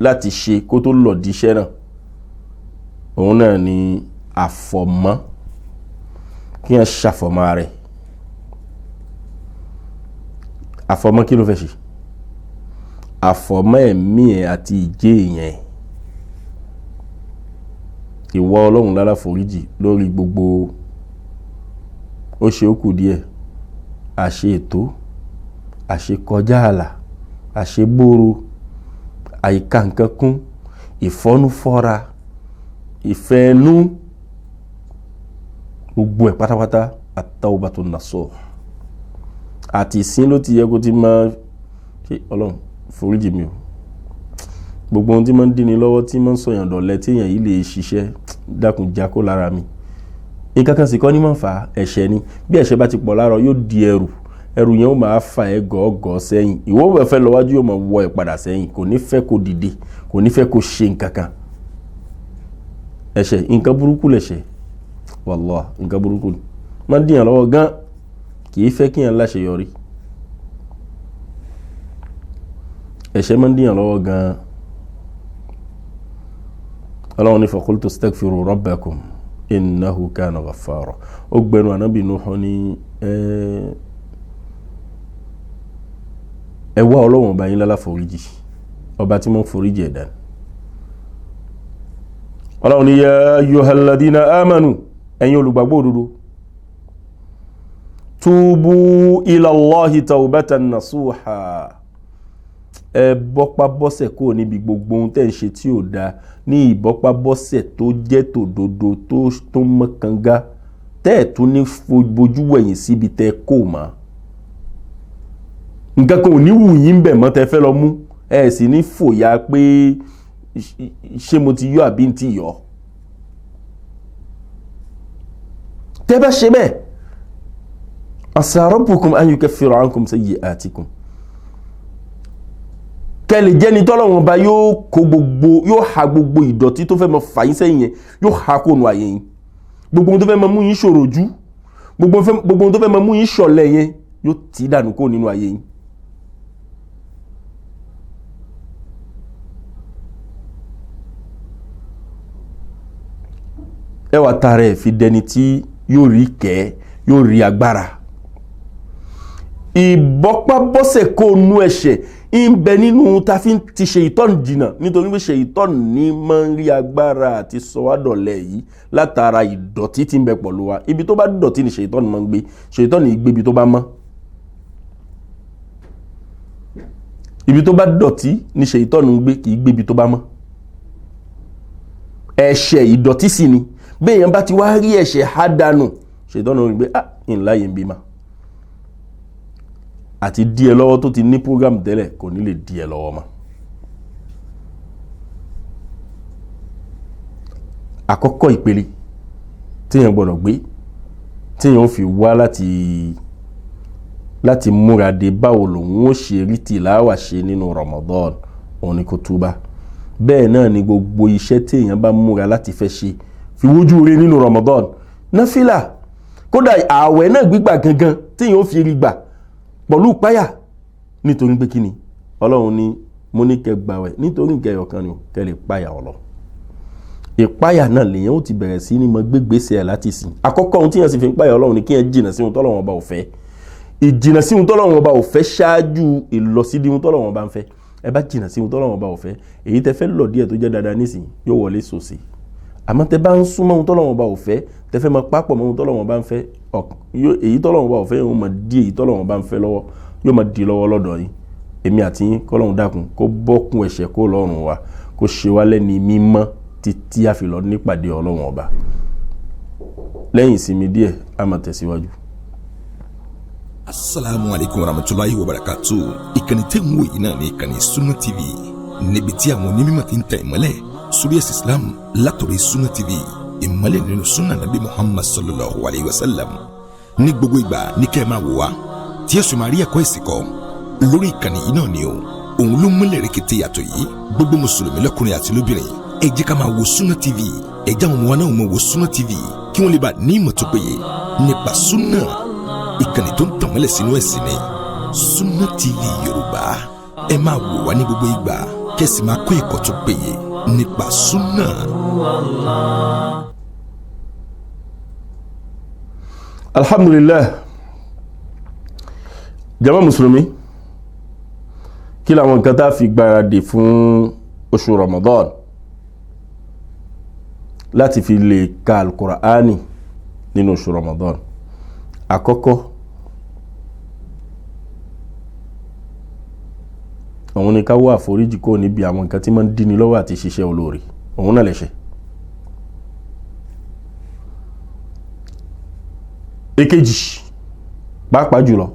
láti ṣe kó tó lọ di iṣẹ́ náà òun náà ni àfọ̀mọ́ kí èèyàn ṣàfọ̀mọ́ rẹ̀ àfọ̀mọ́ kí ló fẹ́ ṣe àfọ̀mọ́ ẹ̀mí ẹ̀ àti ìjẹ́ èèyàn ìwọ Ọlọ́run lára foríjì lórí gbogbo ó ṣe ó kù díẹ̀ àṣe ètò àṣe kọjá àlà àṣe gbòòrò àìka nǹkan kún ìfọ́núfọ́ra ìfẹ́ẹ̀nú gbogbo ẹ̀ pátápátá at-tawbatun nasuh àti ìsìn ló ti yẹ kó ti máa ṣe Ọlọ́run foríjì mi o gbogbo ohun tí máa ń dín ni lọ́wọ́ tí máa ń sọ̀yàn dọ̀lẹ́ tí èèyàn yìí lè ṣiṣẹ́ dákun jákó lára mi nǹkan kan sì kọ́ ní máa ń fa ẹ̀ṣẹ̀ ni bí ẹ̀ṣẹ̀ bá ti pọ̀ lára yóò di ẹrù yẹn ó máa fa ẹ gọ́ọ̀gọ́ sẹ́yìn ìwọ bẹ̀ fẹ́ lọ wájú yóò máa wọ ẹ̀ padà sẹ́yìn kò ní fẹ́ kó dìde kò ní fẹ́ kó ṣe nǹkan kan ẹ̀ṣẹ̀ nǹkan burúkú lẹ̀ṣẹ̀ wallahi nǹkan burúkú ni máa ń dìyàn lọ́wọ́ gan kì í fẹ́ kíyàn láṣeyọrí ẹ̀ṣẹ̀ máa ń dìyàn lọ́wọ́ gan Ọlọ́run ní faqultu astaghfiru rabbakum innahu kana ghaffara ó gbẹnu Ànábì Nuhu ní ẹ wá Ọlọ́run ọba yín lálá foríjì ọba tí mọ́ foríjì ẹ̀dá Ọlọ́run ní ya ayyuhalladhina amanu ẹ̀yin olùgbàgbọ́ òdodo tubu ila Allahi tawbatan nasuha ẹ bọ́pá bọ́sẹ̀ kó níbi gbogbo ohun tẹ́ ń ṣe tí ò dáa ní ìbọ́pá bọ́sẹ̀ tó jẹ́ tòdodo tó mọ́kànga tẹ́ẹ̀ tún ní bojú wẹ̀yìn síbi tẹ́ kó ma nǹkan kan ò ní wù yín bẹ̀ mọ́ tẹ́ fẹ́ lọ mú ẹ sì ní fòyà pé ṣé mo ti yọ àbí n ti yọ tẹ́ bá ṣe bẹ́ẹ̀ asa rabbukum an yukaffira ankum sayyi'atikum kẹ́lẹ̀ jẹ́ni tọ́lọ́run bá yóò ha gbogbo ìdọ̀tí tó fẹ́ mọ fàyín sẹ́yìn yẹn yóò ha kó nù àyè yín gbogbo tó fẹ́ mọ mú yín ṣòro jú gbogbo tó fẹ́ mọ mú yín ṣọ̀lẹ̀ yẹn yóò tì dànù kó nínú àyè yín ẹwà tààrà ẹ̀ fi dẹni tí yóò rí kẹ́ yóò rí agbára ìbọ́pá bọ́sẹ̀ kó nú ẹ̀ṣẹ̀ ń bẹ nínú ta fi ti ṣe ìtọ́n jìnà nítorí pé ṣe ìtọ́n ní máa ń rí agbára àti sọwádọ̀lẹ̀ yìí látara ìdọ̀tí tí ń bẹ pọ̀lú wa ibi tó bá dọ̀tí ni ṣe ìtọ́n máa ń gbé ṣe ìtọ́n ní gbé ibi tó bá mọ́ ibi tó bá dọ̀tí ni ṣe ìtọ́n ń gbé kì í gbé ibi tó bá mọ́ ẹ̀ṣẹ̀ ìdọ̀tí sì ni bí èèyàn bá ti wá rí ẹ̀ṣẹ̀ hádánù ṣe ìtọ́n ń gbé ìláyé ń bímọ àti díẹ̀ lọ́wọ́ tó ti ní program tẹ́lẹ̀ kò ní lè díẹ̀ lọ́wọ́ mọ́. àkọ́kọ́ ìpele tíyàn gbọ́dọ̀ gbé tíyàn fi wá láti múra de báwo lòun ó ṣe rí tìláwà ṣe nínú Ramadan òun ni kó túbá. bẹ́ẹ̀ náà ni gbogbo iṣẹ́ tíyàn bá múra láti fẹ́ ṣe fi wójú rí nínú Ramadan náfìlà kódà ààwẹ̀ náà gbígbà gangan tíyàn ó fi rí gbà pọ̀lú páyà nítorí pé kíni Ọlọ́run ní mo ní kẹ́ gbààwẹ̀ nítorí nkẹyọ̀ kan ni kẹ́ lè páyà Ọlọ́run. ìpáyà náà lèyàn ó ti bẹ̀rẹ̀ sí ní mọ gbégbèsè ẹ̀ láti sìn. àkọ́kọ́ ohun tí yẹn sì fi ń páyà Ọlọ́run ni kí yẹn jìnà sí ohun tọ́lọ́run ọba ò fẹ́. ìjìnà sí ohun tọ́lọ́run ọba ò fẹ́ ṣáájú ìlọsídìí ohun tọ́lọ́run ọba ń fẹ́. ẹ bá jìnà sí ohun tọ́lọ́run ọba ò fẹ́ èyí tẹ fẹ́ lọ díẹ̀ tó jẹ́ dáadáa nísìn yóò wọlé sòsì. àmọ́ tẹ bá ń súnmọ́ ohun tọ́lọ́run ọba ò fẹ́ tẹ fẹ́ mọ pápọ̀ mọ́ ohun tọ́lọ́run ọba ń fẹ́ èyí tọ́lọ́run ọba ò fẹ́ yóò mọ dí èyí tọ́lọ́run ọba ń fẹ́ lọ́wọ́ yóò mọ dí lọ́wọ́ lọ́dọ̀ yín. èmi àti yín kọ́lọ́run dákun kó bọ́kùn ẹ̀ṣẹ̀ kó lọ́rùn wa kó ṣe wá lẹ́ni mímọ́ títí a fi lọ nípàdé Ọlọ́run ọba. lẹ́yìn ìsinmi díẹ̀ a máa tẹ̀síwájú. Assalamu alaikum warahmatullahi wabarakatuh. ìkànnì tẹ́ ń wò yìí náà ní ìkànnì Sunna TV níbi tí àwọn onímọ̀ ti ń tẹ̀ ìmọ́lẹ̀ sórí ẹ̀sìn Islam látọ̀rọ̀ Sunna TV ìmọ́lẹ̀ nínú sunna nabi Muhammad sallallahu alayhi wa sallam. ní gbogbo ìgbà ní kẹ́ ẹ máa wò wá tí ẹ sì máa rí ẹ̀kọ́ ìsìn kọ́ lórí ìkànnì yìí náà ni o. òun ló múlẹ̀ rẹ̀kẹ̀tẹ̀ yàtọ̀ yìí gbogbo mùsùlùmí lọ́kùnrin àti lóbìnrin ẹ jẹ́ ká máa wo Sunna TV ẹ jẹ́ àwọn ọmọ wa náà máa wo Sunna TV kí wọ́n lè bá ní ìmọ̀ tó péye nípa sunna ìkànnì tó ń tàn mọ́lẹ̀ sínú ẹ̀sìn ni Sunna TV Yorùbá ẹ máa wò wá ní gbogbo ìgbà kẹ́sì máa kọ́ ẹ̀kọ́ tó péye nípa sunna. alhamdulillah jama musulumi kí làwọn nǹkan tá fi gbáradì fún oṣù Ramadan láti fi lè ka al-Qur'ani nínú oṣù Ramadan. àkọ́kọ́ òun ni ká wá àforíjì kó níbi àwọn nǹkan tí máa ń díni lọ́wọ́ àti ṣiṣẹ́ olóore òun náà lẹ́ṣẹ̀. èkejì pàápàá jùlọ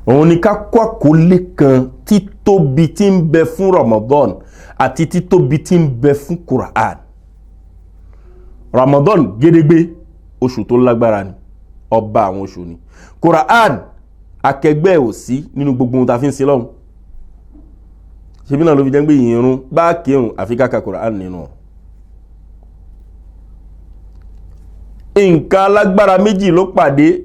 òun ni ká kó àkọlé kan títóbi tí ń bẹ fún Ramadan àti títóbi tí ń bẹ fún Qur'an. Ramadan gédégbé oṣù tó lágbára ni ọba àwọn oṣù ni. Qur'an akẹgbẹ́ ò sí nínú gbogbo ohun tá fi ń ṣe lọ́hùn. ṣe bí náà ló fi jẹ́ pé ìrun bá kírun àfi ká ka Qur'an nínú. nǹkan alágbára méjì ló pàdé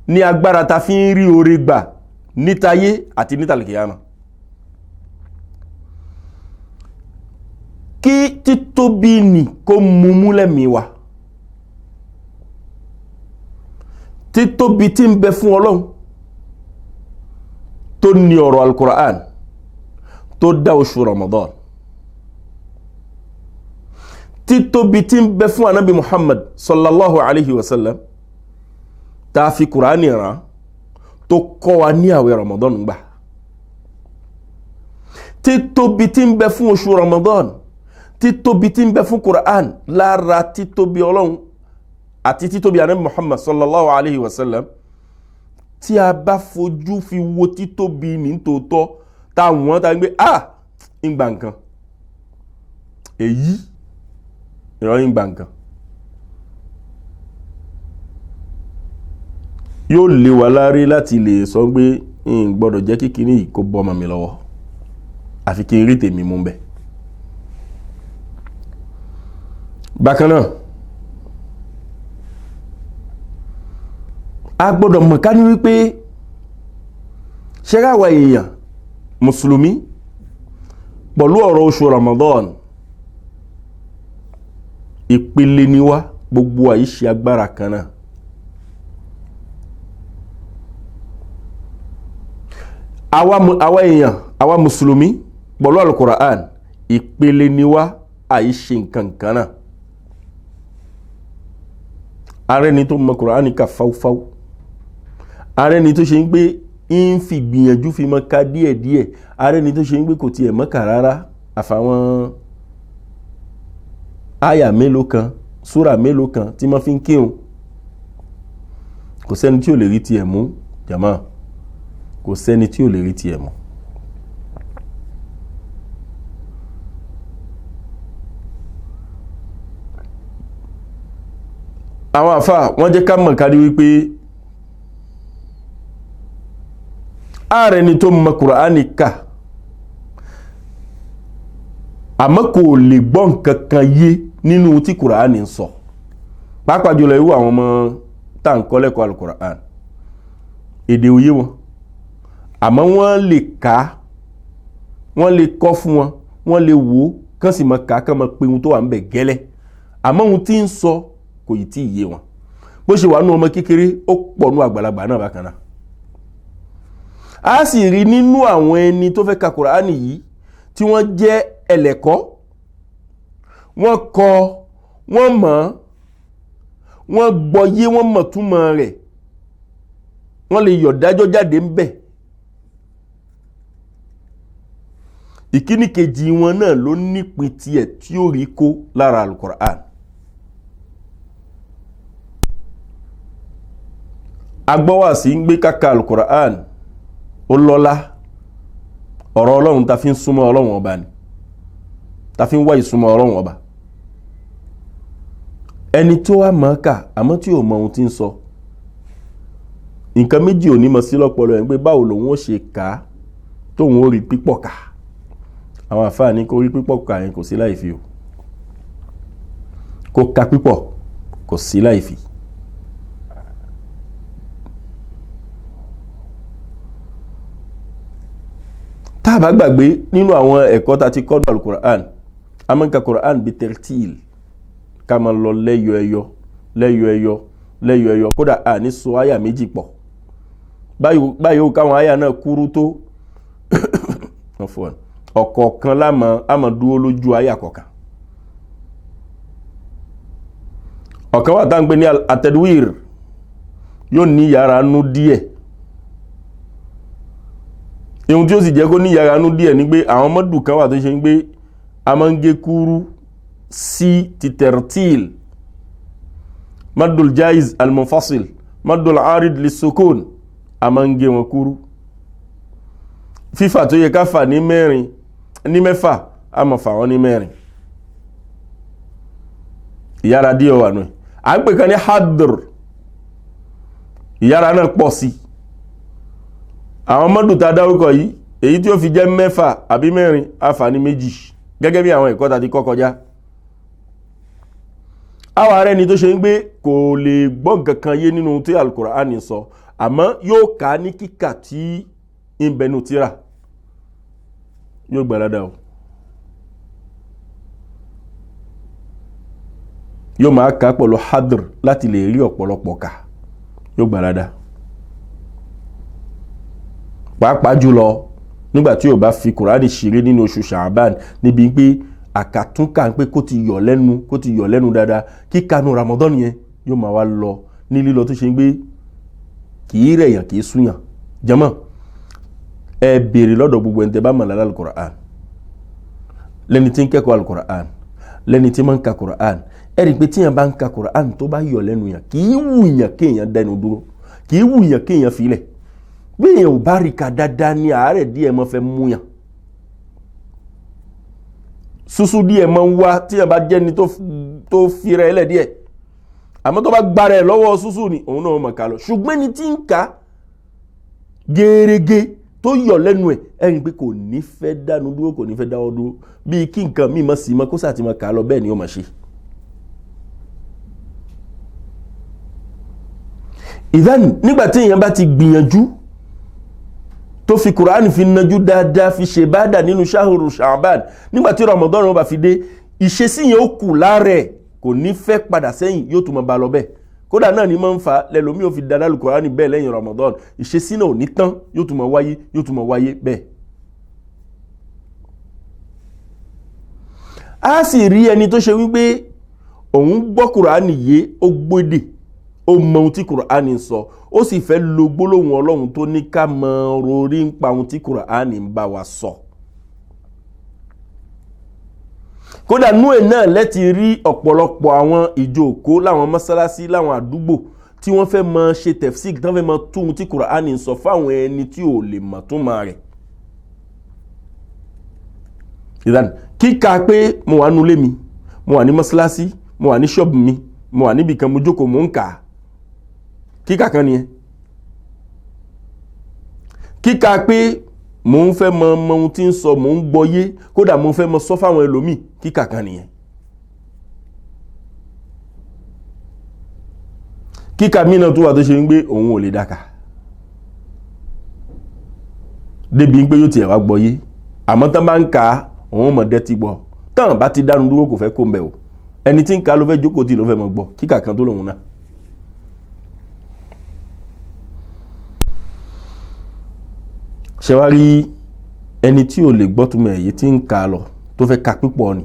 ní agbára ta fi ń rí oore gbà nítayé àti nítàlìkìyàmà. kí títóbi nì kó mumú lẹ́mìí wa. títóbi tí ń bẹ fún Ọlọ́run tó ní ọ̀rọ̀ al-Qur'an tó dá oṣù Ramadan. títóbi tí ń bẹ fún Ànábì Muhammad sallallahu alaihi wasallam ta fi Qur'ani rán tó kọ́ wa ní àwẹ̀ Ramadan gbà. títóbi tí ń bẹ fún oṣù Ramadan títóbi tí ń bẹ fún Qur'an lára títóbi Ọlọ́run àti títóbi Ànábì Muhammad sallallahu alaihi wasallam tí a bá fojú fi wo títóbi ní tòótọ́ táwọn ta gbé ìgbà nǹkan èyí ìrọ̀yìn ìgbà nǹkan yóò lè wà lárí láti lè sọ pé n gbọ́dọ̀ jẹ́ kíkiri kó bọ́ ọmọ mi lọ́wọ́ àfi kí n rí tèmi mú bẹ̀. bákan náà a gbọ́dọ̀ mọ̀ ká ní wípé ṣẹ́ráwà èèyàn mùsùlùmí pẹ̀lú ọ̀rọ̀ oṣù Ramadan ìpele ni wá gbogbo àyíṣẹ́ agbára kan náà. àwa èèyàn àwa mùsùlùmí pẹ̀lú al-Qur'an ìpele ni wá àyíṣẹ́ nǹkan kan náà. ààrẹ ni tó mọ Qur'an ká fáúfáú, ààrẹ ni tó ṣe ń gbé ń fi gbìyànjú fi mọ́ ká díẹ̀díẹ̀, ààrẹ ni tó ṣe ń gbé kò tiẹ̀ mọ́kà rárá àfàwọn àyà mélòó kan súrà mélòó kan tí wọ́n fi ń kírun. kò sẹ́ni tí ò lè rí tiẹ̀ mú jàmá, kò sẹ́ni tí ò lè rí tiẹ̀ mú. àwọn àfáà wọ́n jẹ́ ká mọ̀ kárí wípé ààrẹ ni tó mọ̀ Kùránì kà àmọ́ kò lè gbọ́ nǹkan kan yé nínú tí Kùránì ń sọ, pàápàá jùlọ irú àwọn ọmọ tá ń kọ́ lẹ́kọ̀ọ́ Al-Kùránì, èdè òye wọn àmọ́ wọ́n lè kà, wọ́n lè kọ́ fún wọn, wọ́n lè wò kán sì mọ̀ ká kán mọ̀ pé ohun tó wà ń bẹ̀ gẹ́lẹ́, àmọ́ ohun tí ń sọ kò yìí tí yé wọn. bó ṣe wà nú ọmọ kékeré ó pọ̀ nú àgbàlagbà náà bákan náà. a sì rí nínú àwọn ẹni tó fẹ́ ka Kùránì yìí tí wọ́n jẹ́ ẹlẹ́kọ́, wọ́n kọ́, wọ́n mọ̀, wọ́n gbọ́yé, wọ́n mọ̀ túmọ̀ rẹ̀, wọ́n lè yọ̀ dájọ́ jáde ń bẹ̀. ìkíní kejì wọn náà ló nípìn tiẹ̀ tí ó rí kó lára Al-Qur'an. agbọ́wàsí ń gbé káka Al-Qur'an ó lọ́lá, ọ̀rọ̀ Ọlọ́run ta fi ń súnmọ́ Ọlọ́run ọba ni, ta fi ń wá ìsúnmọ́ Ọlọ́run ọba. ẹni tó wá mọ̀ ká àmọ́ tí ò mọ ohun tí ń sọ, nǹkan méjì ò ní mọ̀ sí lọ́pọlọ ẹ̀ ń pé báwo lòun ó ṣe kà tóun ó rí pípọ̀ ká. àwọn àfáà ní kó rí pípọ̀ ká yẹn kò sí láìfi o, kó ka pípọ̀ kò sí láìfi. tá a bá gbàgbé nínú àwọn ẹ̀kọ́ tá ti kọ́ ní Al-Qur'an, a máa ń ka Qur'an bí tertil, ká máa lọ lẹ́yọ ẹyọ lẹ́yọ ẹyọ lẹ́yọ ẹyọ, kódà a ní so àyà méjì pọ̀ báyìí ó káwọn àyà náà kúrú tó ọ̀kọ̀ọ̀kan lámà dúró lójú àyà kọ̀ọ̀kan. ọ̀kan wà tá ń pè ní at-tadwir, yóò ní yàrá nú díẹ̀. ihun tí ó sì jẹ́ kó ní yàrá nú díẹ̀ ní pé àwọn mọ́dù kan wà tó ṣe ń gbé a máa ń gé kúrú sí ti tertil, maddul jaiz al-munfasil, maddul arid lissukun, a máa ń gé wọn kúrú. fífà tó yẹ ká fà ní mẹ́rin ní mẹ́fà a máa fà wọ́n ní mẹ́rin. ìyára díẹ̀ wà nù. à ń pè kan ní hadr, ìyára náà pọ̀ sí. àwọn mọ́dù tá dárúkọ yìí èyí tí ó fi jẹ́ mẹ́fà àbí mẹ́rin a fà ní méjì, gẹ́gẹ́ bí àwọn ẹ̀kọ́ tá ti kọ́ kọjá. àwọn ààrẹ ni tó ṣe ń gbé kò lè gbọ́ nǹkan kan yé nínú tí Al-Qur'an sọ, àmọ́ yóò kà ní kíkà tí ń bẹnu tírà, yóò gbàládà o. yóò máa kà pẹ̀lú hadr láti lè rí ọ̀pọ̀lọpọ̀ kà, yóò gbàládà. pàápàá jùlọ nígbàtí ó bá fi Kùránì ṣeré nínú oṣù Ṣàbán, níbi pé àkàtúnkà ń pé kó ti yọ̀ lẹ́nu dáadáa, kíkanu Ramadan yẹn yóò máa wá lọ ní lílọ tó ṣe ń gbé kìí rẹ̀yàn kìí súyàn. jàmá ẹ bèèrè lọ́dọ̀ gbogbo ẹni tẹ́ bá mọ̀ lára Al-Qur'an, lẹ́ni tí ń kẹ́kọ̀ọ́ Al-Qur'an, lẹ́ni tí máa ń ka Qur'an, ẹ rí pé tíyàn bá ń ka Qur'an tó bá yọ̀ lẹ́nu yàn kìí wùyàn kéèyàn dẹnu dúró, kìí wùyàn kéèyàn filẹ̀. bí èèyàn ò bá rí ka dáadáa ní àárẹ̀ díẹ̀ mọ́ fẹ́ múyàn, súsú díẹ̀ mọ́ ń wá tíyàn bá jẹ́ni tó fi rẹ̀ ẹlẹ̀ díẹ̀, àmọ́ tó bá gbára ẹ̀ lọ́wọ́ súsú ni òun náà mọ̀ ká lọ. ṣùgbọ́n ni tí ń ka gẹ́rẹ́gẹ́ tó yọ̀ lẹ́nu ẹ̀, ẹ̀yìn pé kò ní fẹ́ dánu dúró, kò ní fẹ́ dáwọ́ dúró, bí kí nǹkan mímọ́ sí mọ́ kó sàtì mọ́ ká lọ, bẹ́ẹ̀ ni ó mọ̀ ṣe. ìdán nígbàtí èèyàn bá ti gbìyànjú tó fi Kùránì fi nájú dáadáa, fi ṣe bádà nínú ṣáhùrù Ṣàbán, nígbàtí Ramadan bá fi dé, ìṣesí yẹn ó kù láàrẹ̀, kò ní fẹ́ padà sẹ́yìn, yóò tún máa bá lọ bẹ́ẹ̀. kódà náà ni máa ń fa lẹ́lòmí ò fi dáadáa lu Kùránì bẹ́ẹ̀ lẹ́yìn Ramadan, ìṣesí náà ò ní tán, yóò tún máa wáyé bẹ́ẹ̀. a sì rí ẹni tó ṣe wípé òun gbọ́ Kùránì yé, ó gbódè, ó mọ ohun tí Kùránì ń sọ, ó sì fẹ́ lo gbólóhùn Ọlọ́run tó ní ká mọ rorí ń pa ohun tí Kùránì ń bá wa sọ. kódà nú ẹ̀ náà lẹ́ti rí ọ̀pọ̀lọpọ̀ àwọn ìjókòó láwọn mọ́sálásí láwọn àdúgbò tí wọ́n fẹ́ máa ṣe tafsir tí wọ́n fẹ́ máa tú ohun tí Kùránì ń sọ fáwọn ẹni tí ò lè mọ̀ tó máa rẹ̀. ìdáni kíkà pé mo wà nulẹ̀ mi, mo wà ní mọ́sálásí, mo wà ní ṣọ́ọ̀bù mi, mo wà níbi kan mo jókòó mo ń kà, kíkà kan nìyẹn. kíkà pé mo ń fẹ́ mọ ohun tí ń sọ, mo ń gbọ́yé, kódà mo ń fẹ́ mọ sọ fáwọn ẹlòmíì, kíkà kan nìyẹn. kíkà mìíràn tó wà tó ṣe ń gbé òun ò lè dákà débi pé yóò tiẹ̀ wá gbọ́yé, àmọ́ tán bá ń kà òun mọ̀ dẹ́tí gbọ́, tán bá ti dánu dúró kò fẹ́ kó ń bẹ̀ o, ẹni tí ń kà ló fẹ́ jókòó tí ló fẹ́ mọ̀ gbọ́, kíkà kan tó lòun náà. ṣe wá rí ẹni tí ò lè gbọ́ túmọ̀ èyí tí ń kà lọ tó fẹ́ ka pípọ̀ ni,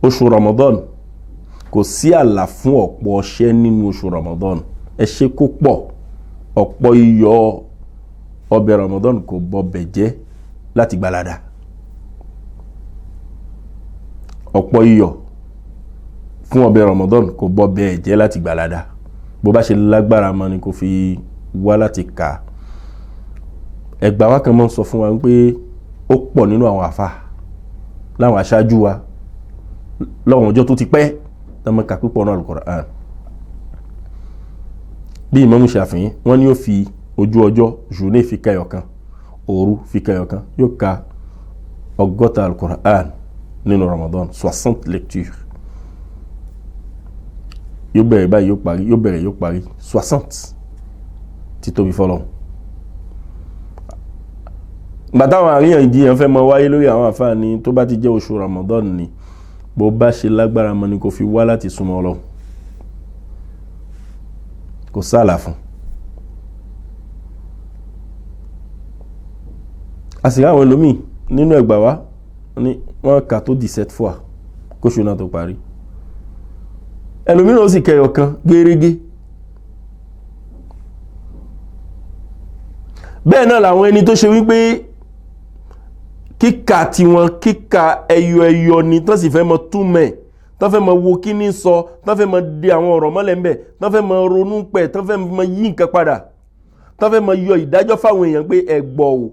oṣù Ramadan kò sí àlà fún ọ̀pọ̀ ọṣẹ́ nínú oṣù Ramadan, ẹ ṣe kó pọ̀, ọ̀pọ̀ iyọ̀ ọbẹ̀ Ramadan kò bọbẹ̀ jẹ́ láti gbalada, ọ̀pọ̀ iyọ̀ fún ọbẹ̀ Ramadan kò bọbẹ̀ jẹ́ láti gbalada, bó bá ṣe lágbára mọ́ ni kò fi wá láti kà. ẹgbà wa kan mọ́ sọ fún wa pé ó pọ̀ nínú àwọn àfà láwọn aṣáájú wa lọ́wọ́n ọjọ́ tó ti pẹ́ tọ́mọ kà púpọ̀ náà Al-Qur'an. bí Imam Shafi'i wọ́n ní ó fi ojú ọjọ́ journée fi kẹyọ̀ kan, òru fi kẹyọ̀ kan, yóò ka 100 Al-Qur'an nínú Ramadan, 60 lectures. yóò bẹ̀rẹ̀ báyìí yóò parí, yóò bẹ̀rẹ̀ yóò parí 60 títóbi fọ́lọ́run. gbàtàwọn àríyànjiyàn fẹ́ mọ wáyé lórí àwọn àfáàní tó bá ti jẹ́ oṣù Ramadan ni bó bá ṣe lágbára mọ́ ni kò fi wá láti súnmọ́ Ọlọ́run, kò sáàlà fún. a sì ráwọn ẹlòmíì nínú ẹgbà wá ní wọ́n kà tó 17 fois kóṣù náà tó parí, ẹlòmíì ó sì kẹyọ kan gẹ́rẹ́gẹ́. bẹ́ẹ̀ náà làwọn ẹni tó ṣe wípé kíkà tiwọn kíkà ẹyọ ni tán sì fẹ́ mọ túmẹ̀, tán fẹ́ mọ wo kí ní sọ, tán fẹ́ mọ di àwọn ọ̀rọ̀ mọ́lẹ̀ ńbẹ̀, tán fẹ́ mọ ronú pẹ̀, tán fẹ́ mọ yí nǹkan padà, tán fẹ́ mọ yọ ìdájọ́ fáwọn èèyàn pé ẹ gbọ́ o.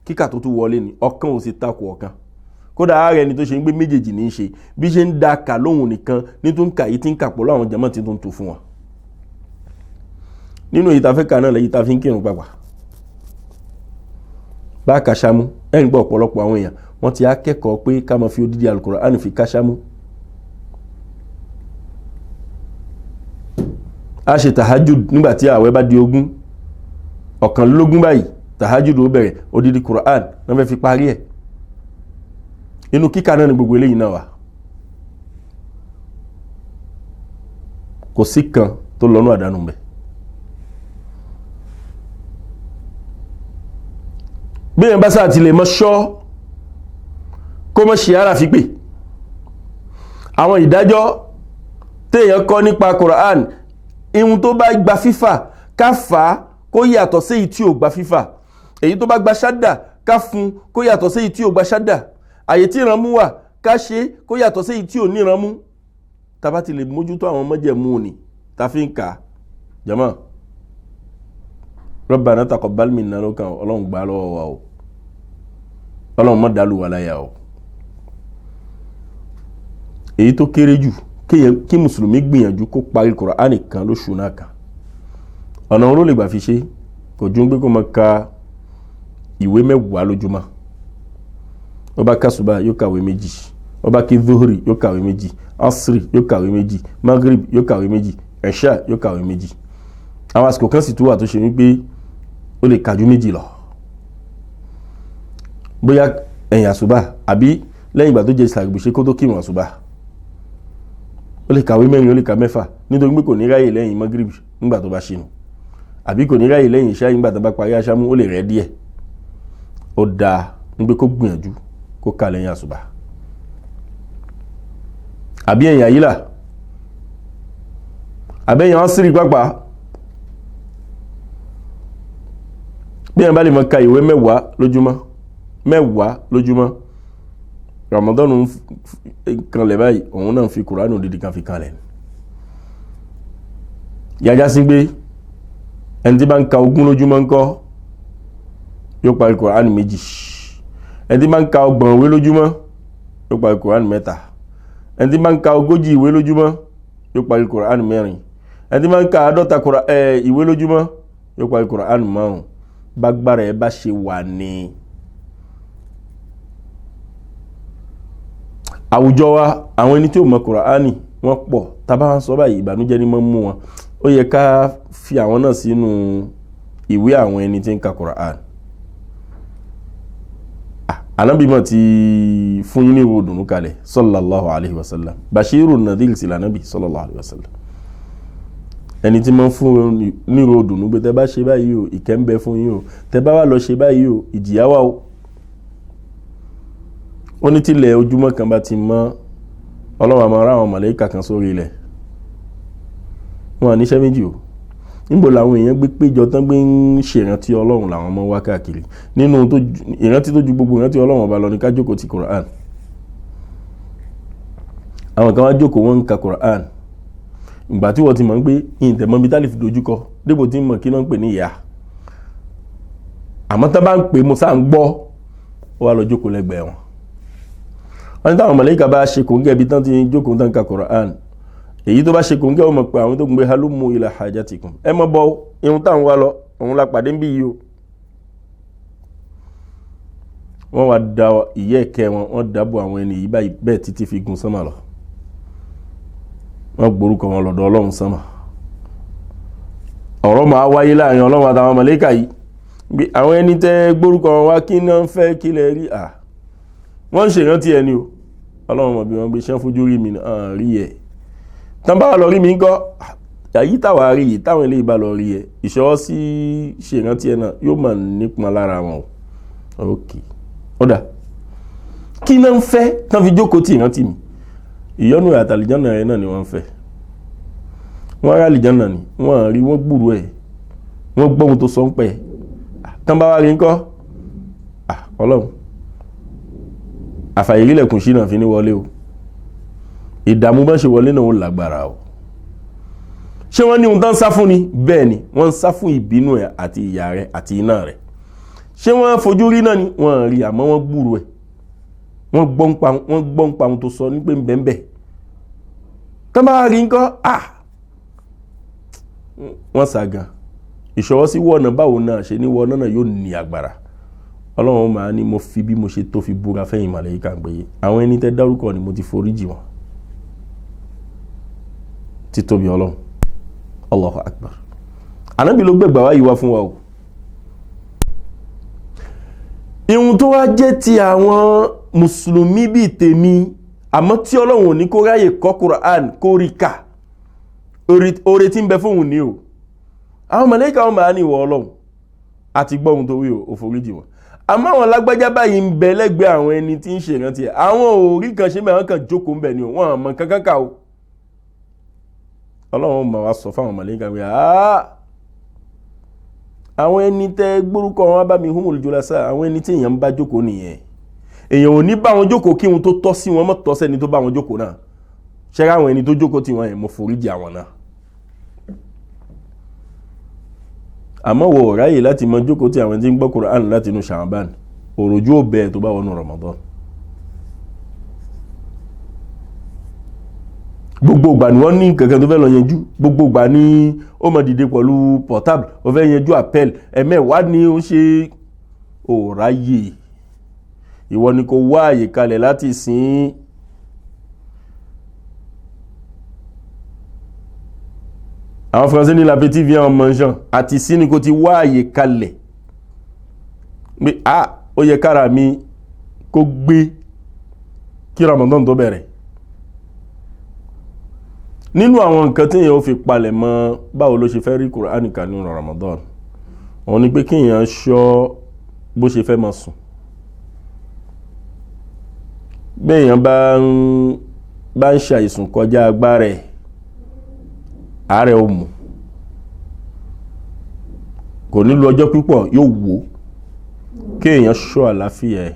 kíkà tó tún wọlé ni ọ̀kan ò sì takò ọ̀kan, kódà ààrẹ ni tó ṣe ń gbé méjèèjì ní í ṣe, bí ṣe ń da kà lóhùn nìkan ní tó ń kà yìí tí ń kà pọ̀ láwọn jàmáà tí tó ń tu fún wọn. nínú èyí tá fẹ́ kà náà lẹ́yìn tá fi ń kírun pàpà bá kàṣámú, ẹ̀yìn gbọ́ ọ̀pọ̀lọpọ̀ àwọn èèyàn wọ́n ti akẹ́kọ̀ọ́ pé ká máa fi odidi Al-Qur'an fi kàṣámú. a ṣe tahajjud nígbàtí àwẹ̀ bá di 21 báyìí, tahajjud ó bẹ̀rẹ̀, odidi Qur'an náà fẹ́ fi parí ẹ̀. inú kíkà náà ni gbogbo eléyìí náà wà, kò sí kan tó lọ́nà àdánù bẹ̀. bí yẹn bá sáà ti lè mọ́ ṣọ́ kó mọ́ ṣe ara fi pè àwọn ìdájọ́ téèyàn kọ́ nípa Qur'an, ihun tó bá gba fífà ká fà á kó yàtọ̀ sí èyí tí ò gba fífà, èyí tó bá gba ṣádà ká fún kó yàtọ̀ sí èyí tí ò gba ṣádà, àyè tí ìrànmú wà ká ṣe kó yàtọ̀ sí èyí tí ò ní ìrànmú. tá bá ti lè mójútó àwọn májẹ̀mú ni tá fi ń kà jàmáà, Rabbana taqabbal minna lọ́kàn Ọlọ́run gbà lọ́wọ́ wa o, Ọlọ́run má dàlú wa láyà o. èyí tó kéré jù kí mùsùlùmí gbìyànjú kó parí Kùránì kan lóṣù náà kan, ọ̀nà oró lè gbà fi ṣe kò jú pé kó máa ka ìwé 10 lójúmọ́. ó bá ká ṣùbà yóò kàwé 2, ó bá kí zuhri yóò kàwé 2, asri yóò kàwé 2, maghrib yóò kàwé 2, ẹ̀ṣà yóò kàwé 2. àwọn àsìkò kan sì tún wà tó ṣe wípé ó lè kàjú 2 lọ, bóyá ẹ̀yìn àṣùbà àbí lẹ́yìn ìgbà tó jẹ́ ìsàgbèṣe kó tó kírun àṣùbà ó lè kàwé 4, ó lè kà 6 nítorí pé kò ní ráyè lẹ́yìn maghrib nígbà tó bá ṣínú, àbí kò ní ráyè lẹ́yìn ìṣá nígbà tó bá parí aṣámú, ó lè rẹ̀ díẹ̀. ó dáa nígbé kó gbìyànjú kó kà lẹ́yìn àṣùbà àbí ẹ̀yìn àyílà àbẹ́yìn ásírì pápá. bí ẹ̀ bá lè mọ ka ìwé 10 lójúmọ́, Ramadan kanlẹ̀ báyìí òun náà fi Kùránì dídí kan fi kanlẹ̀. yájá sí pé ẹni tí bá ń ka 20 lójúmọ́ ńkọ́ yóò parí Kùránì 2, ẹni tí bá ń ka 30 ìwé lójúmọ́ yóò parí Kùránì 3, ẹni tí bá ń ka 40 ìwé lójúmọ́ yóò parí Kùránì 4, ẹni tí bá ń ka 50 ìwé lójúmọ́ yóò parí Kùránì 5. Bágbára ẹ bá ṣe wà ní àwùjọ wa, àwọn ẹni tí ó mọ̀ Kùránì wọ́n pọ̀. Tá bá ń sọ báyìí ìbànújẹ́ ni máa ń mú wọn. Ó yẹ ká fi àwọn náà sínú ìwé àwọn ẹni tí ń ka Kùránì. Ànábì mọ̀ ti fún yín ní ìròdùnú kalẹ̀ sallallahu alaihi wasallam. Bashirun nadhir sí l'Ànábì sallallahu alaihi wasallam. Ẹni tí máa ń fún ní ìròdùnú pé tẹ́ bá ṣe báyìí o ìkẹ́ ń bẹ fún yín o, tẹ́ bá wá lọ ṣe báyìí o ìjìyà wà o. Ó ní tílẹ̀ ojúmọ́ kan bá ti mọ́, Ọlọ́run máa rán àwọn màláíkà kan sórí ilẹ̀. Wọ́n à níṣẹ́ méjì o. Níbo làwọn èèyàn gbé péjọ tán gbé ń ṣèrántí Ọlọ́run làwọn ọmọ wá káàkiri. Nínú ìrántí tó ju gbogbo ìrántí Ọlọ́run ọba lọ ní ká jókòó ti Kùránì. Àwọn kan wá jókòó wọ́n ń ka Kùránì. Ìgbà tí wọ́n ti mọ̀ ń pé ìtẹ̀mọ́ bí tálífì dojúkọ débò tí mọ̀ kí náà ń pè ní ìyá. Àmọ́ tá bá ń pè mo sáà ń gbọ́, ó wá lọ jókòó lẹ́gbẹ̀ẹ́ wọn. Wọ́n ní táwọn màláíkà bá ṣe kòńgẹ́ bí tán ti jókòó tán ka Kùránì. Èyí tó bá ṣe kòńgẹ́ ó mọ̀ pé àwọn tó gbé halummu ila hajatikum. Ẹ mọ́ bọ́ irun táwọn wá lọ, òun la pàdé ń bí yìí o. Wọ́n wá da ìyẹ́ ẹ̀kẹ́ wọn, wọ́n dábò àwọn ẹni yìí báyìí bẹ́ẹ̀ títí fi gun sánmà lọ. Wọ́n gbórúkọ wọn lọ́dọ̀ Ọlọ́run sánmà. Ọ̀rọ̀ máa wáyé láàrin Ọlọ́run àtàwọn màláíkà yìí. Bí àwọn ẹni tẹ́ gbórúkọ wọn wá kí náà ń fẹ́ kí lẹ rí wọ́n ń ṣèrántí ẹni o. Ọlọ́run mọ̀ bí wọ́n gbé ṣẹ́ fojú rí mi náà rí ẹ̀. Tán bá lọ rí mi ńkọ́, àyí táwà rí yìí táwọn ilé ìbá lọ rí ẹ, ìṣọwọ́ sí ṣèrántí ẹ náà yóò máa nípọn lára wọn. Ok, ọ̀dà kí náà ń fẹ́ tán fi jókòó tí ìrántí mi? Ìyọ́nú àtàlìjọ́nà ẹ̀ náà ni wọ́n ń fẹ́. Wọ́n rá àlìjọ́nà ni wọ́n rí, wọ́n gbúrú ẹ̀, wọ́n gbọ́ ohun tó sọ ń pẹ́. Tán bá wá rí ńkọ́, Ọlọ́run àfàìrílẹ̀kùn sí náà fi ní wọlé o. Ìdààmú bá ṣe wọlé náà ó lágbára o. Ṣé wọ́n ní ohun tán sá fún ni? Bẹ́ẹ̀ ni, wọ́n ń sá fún ìbínú ẹ̀ àti ìyà rẹ̀ àti iná rẹ̀. Ṣé wọ́n fojú rí náà ni? Wọ́n rí àmọ́ wọ́n gbúrú ẹ̀. Wọ́n gbọ́ ń pa ohun tó sọ ní pé ń bẹ́ẹ̀. Tán bá rí ńkọ́, wọ́n sàgàn. Ìṣọwọ́ sí wọ́nà báwo náà ṣe ní wọ́nà náà yóò ní agbára. Ọlọ́run máa ní mo fi bí mo ṣe tó fi búra fẹ́yìn màláíkà pé àwọn ẹni tẹ́ dárúkọ ni mo ti foríjì wọn. Títóbi Ọlọ́run. Allahu Akbar. Ànábì ló gbẹ̀gbà wá yìí wá fún wa o. Ihun tó wá jẹ́ ti àwọn mùsùlùmí bíi tèmi, àmọ́ tí Ọlọ́run ò ní kó ráyè kọ́ Kùránì kó rí kà, oore tí ń bẹ fóun ní o. Àwọn màláíkà wọn máa ní ìwọ Ọlọ́run àti gbọ́ ohun tó wí o foríjì wọn. Àmọ́ àwọn lágbájá báyìí ń bẹ lẹ́gbẹ̀ẹ́ àwọn ẹni tí ń ṣèrántí ẹ̀, àwọn orí kan ṣe mẹ́wọ́n kan jókòó ń bẹ ni o, wọ́n àmọ́ kankan ká o. Ọlọ́run máa wá sọ fáwọn màláíkà pé àwọn ẹni tẹ́ gbórúkọ wọn bá mi humul julasa, àwọn ẹni tí èèyàn ń bá jókòó nìyẹn. Èèyàn ò ní bá wọn jókòó kí wọn tó tọ́ sí wọn mọ́ tọ́ sẹ́ni tó bá wọn jókòó náà. Ṣé àwọn ẹni tó jókòó tí wọ́n yẹn mo foríjì àwọn náà. Àmọ́ wò ráyè láti mọ jókòó tí àwọn tí ń gbọ́ Kùránì láti inú Ṣàbán, òròjú ò bẹ́ẹ̀ tó bá wọnú Ramadan. Gbogbo ìgbà ni wọ́n ní kankan tó fẹ́ lọ yanjú, gbogbo ìgbà ni ó mọ̀ dìde pẹ̀lú portable, ó fẹ́ yanjú appel, ẹ̀mẹ́wàá ni ó ṣe òráyè. Ìwọ ni kò wá àyè kalẹ̀ láti sìn. Àwọn Français ní l'appétit vient en mangeant, àti sí ni kò ti wá àyè kalẹ̀. Pé ó yẹ kára mi kó gbé kí Ramadan tó bẹ̀rẹ̀. Nínú àwọn nǹkan tí èèyàn ó fi palẹ̀ mọ́ báwo ló ṣe fẹ́ rí Kùránì kà nínú Ramadan, òun ni pé kí èèyàn ṣọ́ bó ṣe fẹ́ máa sùn. Bí èèyàn bá ń ṣàìsùn kọjá agbára ẹ̀, àárẹ̀ ó mú, kò ní lo ọjọ́ púpọ̀ yóò wò, kí èèyàn ṣọ́ àlàáfíà ẹ̀.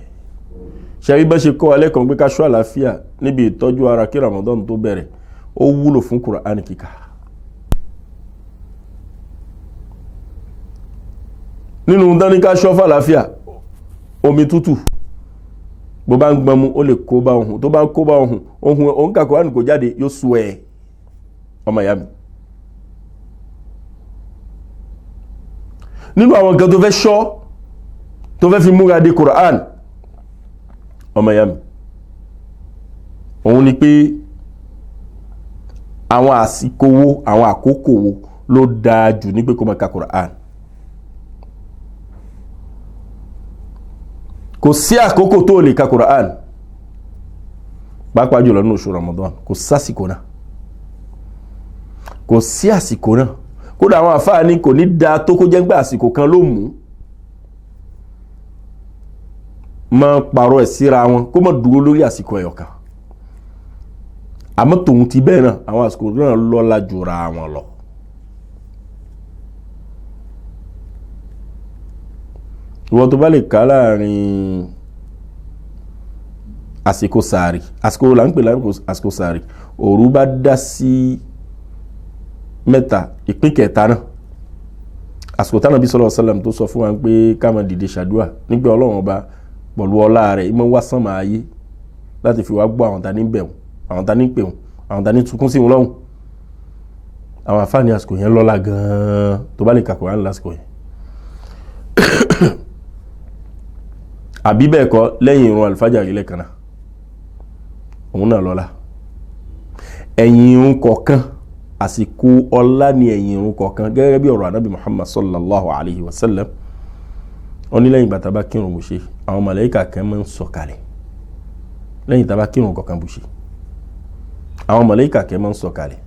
Ṣé rí bá ṣe kọ́ alẹ́ kan pé ká ṣọ́ àlàáfíà níbi ìtọ́jú ara kí Ramadan tó bẹ̀rẹ̀, ó wúlò fún Kùránì kíkà. nínú dáníká ṣọ́fà láfíà omi tútù bó bá ń gbọmú ó lè kó bá ohun tó bá ń kó bá ohun òun kà Kùránì kò jáde yóò sú ẹ ọmọ ìyá mi. nínú àwọn nǹkan tó fẹ́ ṣọ́ tó fẹ́ fi múra dé Kùránì ọmọ ìyá mi òun ni pé àwọn àsìkò wo àwọn àkókò wo ló dáa jù ní pé kó máa ka Kùránì. kò sí àkókò tó lè ka Kùránì pàápàá jùlọ ní oṣù Ramadan kò sásìkò náà kò sí àsìkò náà kódà àwọn àfáà ní kò ní dáa tó kó jẹ́ gbà àsìkò kan ló mú máa pààrọ̀ ẹ̀ síra wọn kó má dúró lórí àsìkò ẹ̀yọ̀kan àmọ́ tòun ti bẹ́ẹ̀ náà àwọn àsìkò náà lọ́lá jùra wọn lọ. ìwọ tó bá lè ká láàrin àsìkò sàárì àsìkò là ń pè láàrin àsìkò sàárì òru bá dá sí mẹ́ta ìpín kẹta náà àsìkò tánà bí sallallahu alaihi wasallam tó sọ fún wa pé ká máa dìde ṣàdúà nígbà Ọlọ́run ọba pẹ̀lú ọlá rẹ̀ ìmọ̀ wá sánmà ayé láti fi wá gbọ́ àwọn ta ní bẹ̀rù àwọn ta ní pẹ̀rù àwọn ta ní tukún sí wọn lọ́hùn. àwọn àfáàní àsìkò yẹn lọ́lá gan-an tó bá lè ka Kùránì lásìkò yẹn. àbí bẹ́ẹ̀ kọ́ lẹ́yìn ìrun àlùfájàrí lẹ́ẹ̀kan náà òun náà lọ́lá. ẹ̀yìn ìrun kọ̀ọ̀kan àsìkò ọlá ni ẹ̀yìn ìrun kọ̀ọ̀kan gẹ́gẹ́ bí ọ̀rọ̀ Ànábì Muhammad sallallahu alayhi wa sallam wọ́n ní lẹ́yìn bàtà bá kírun bù ṣe àwọn màláíkà kan máa ń sọ̀kalẹ̀ lẹ́yìn tàbá kírun kọ̀ọ̀kan bù ṣe àwọn màláíkà kan máa ń sọ̀kalẹ̀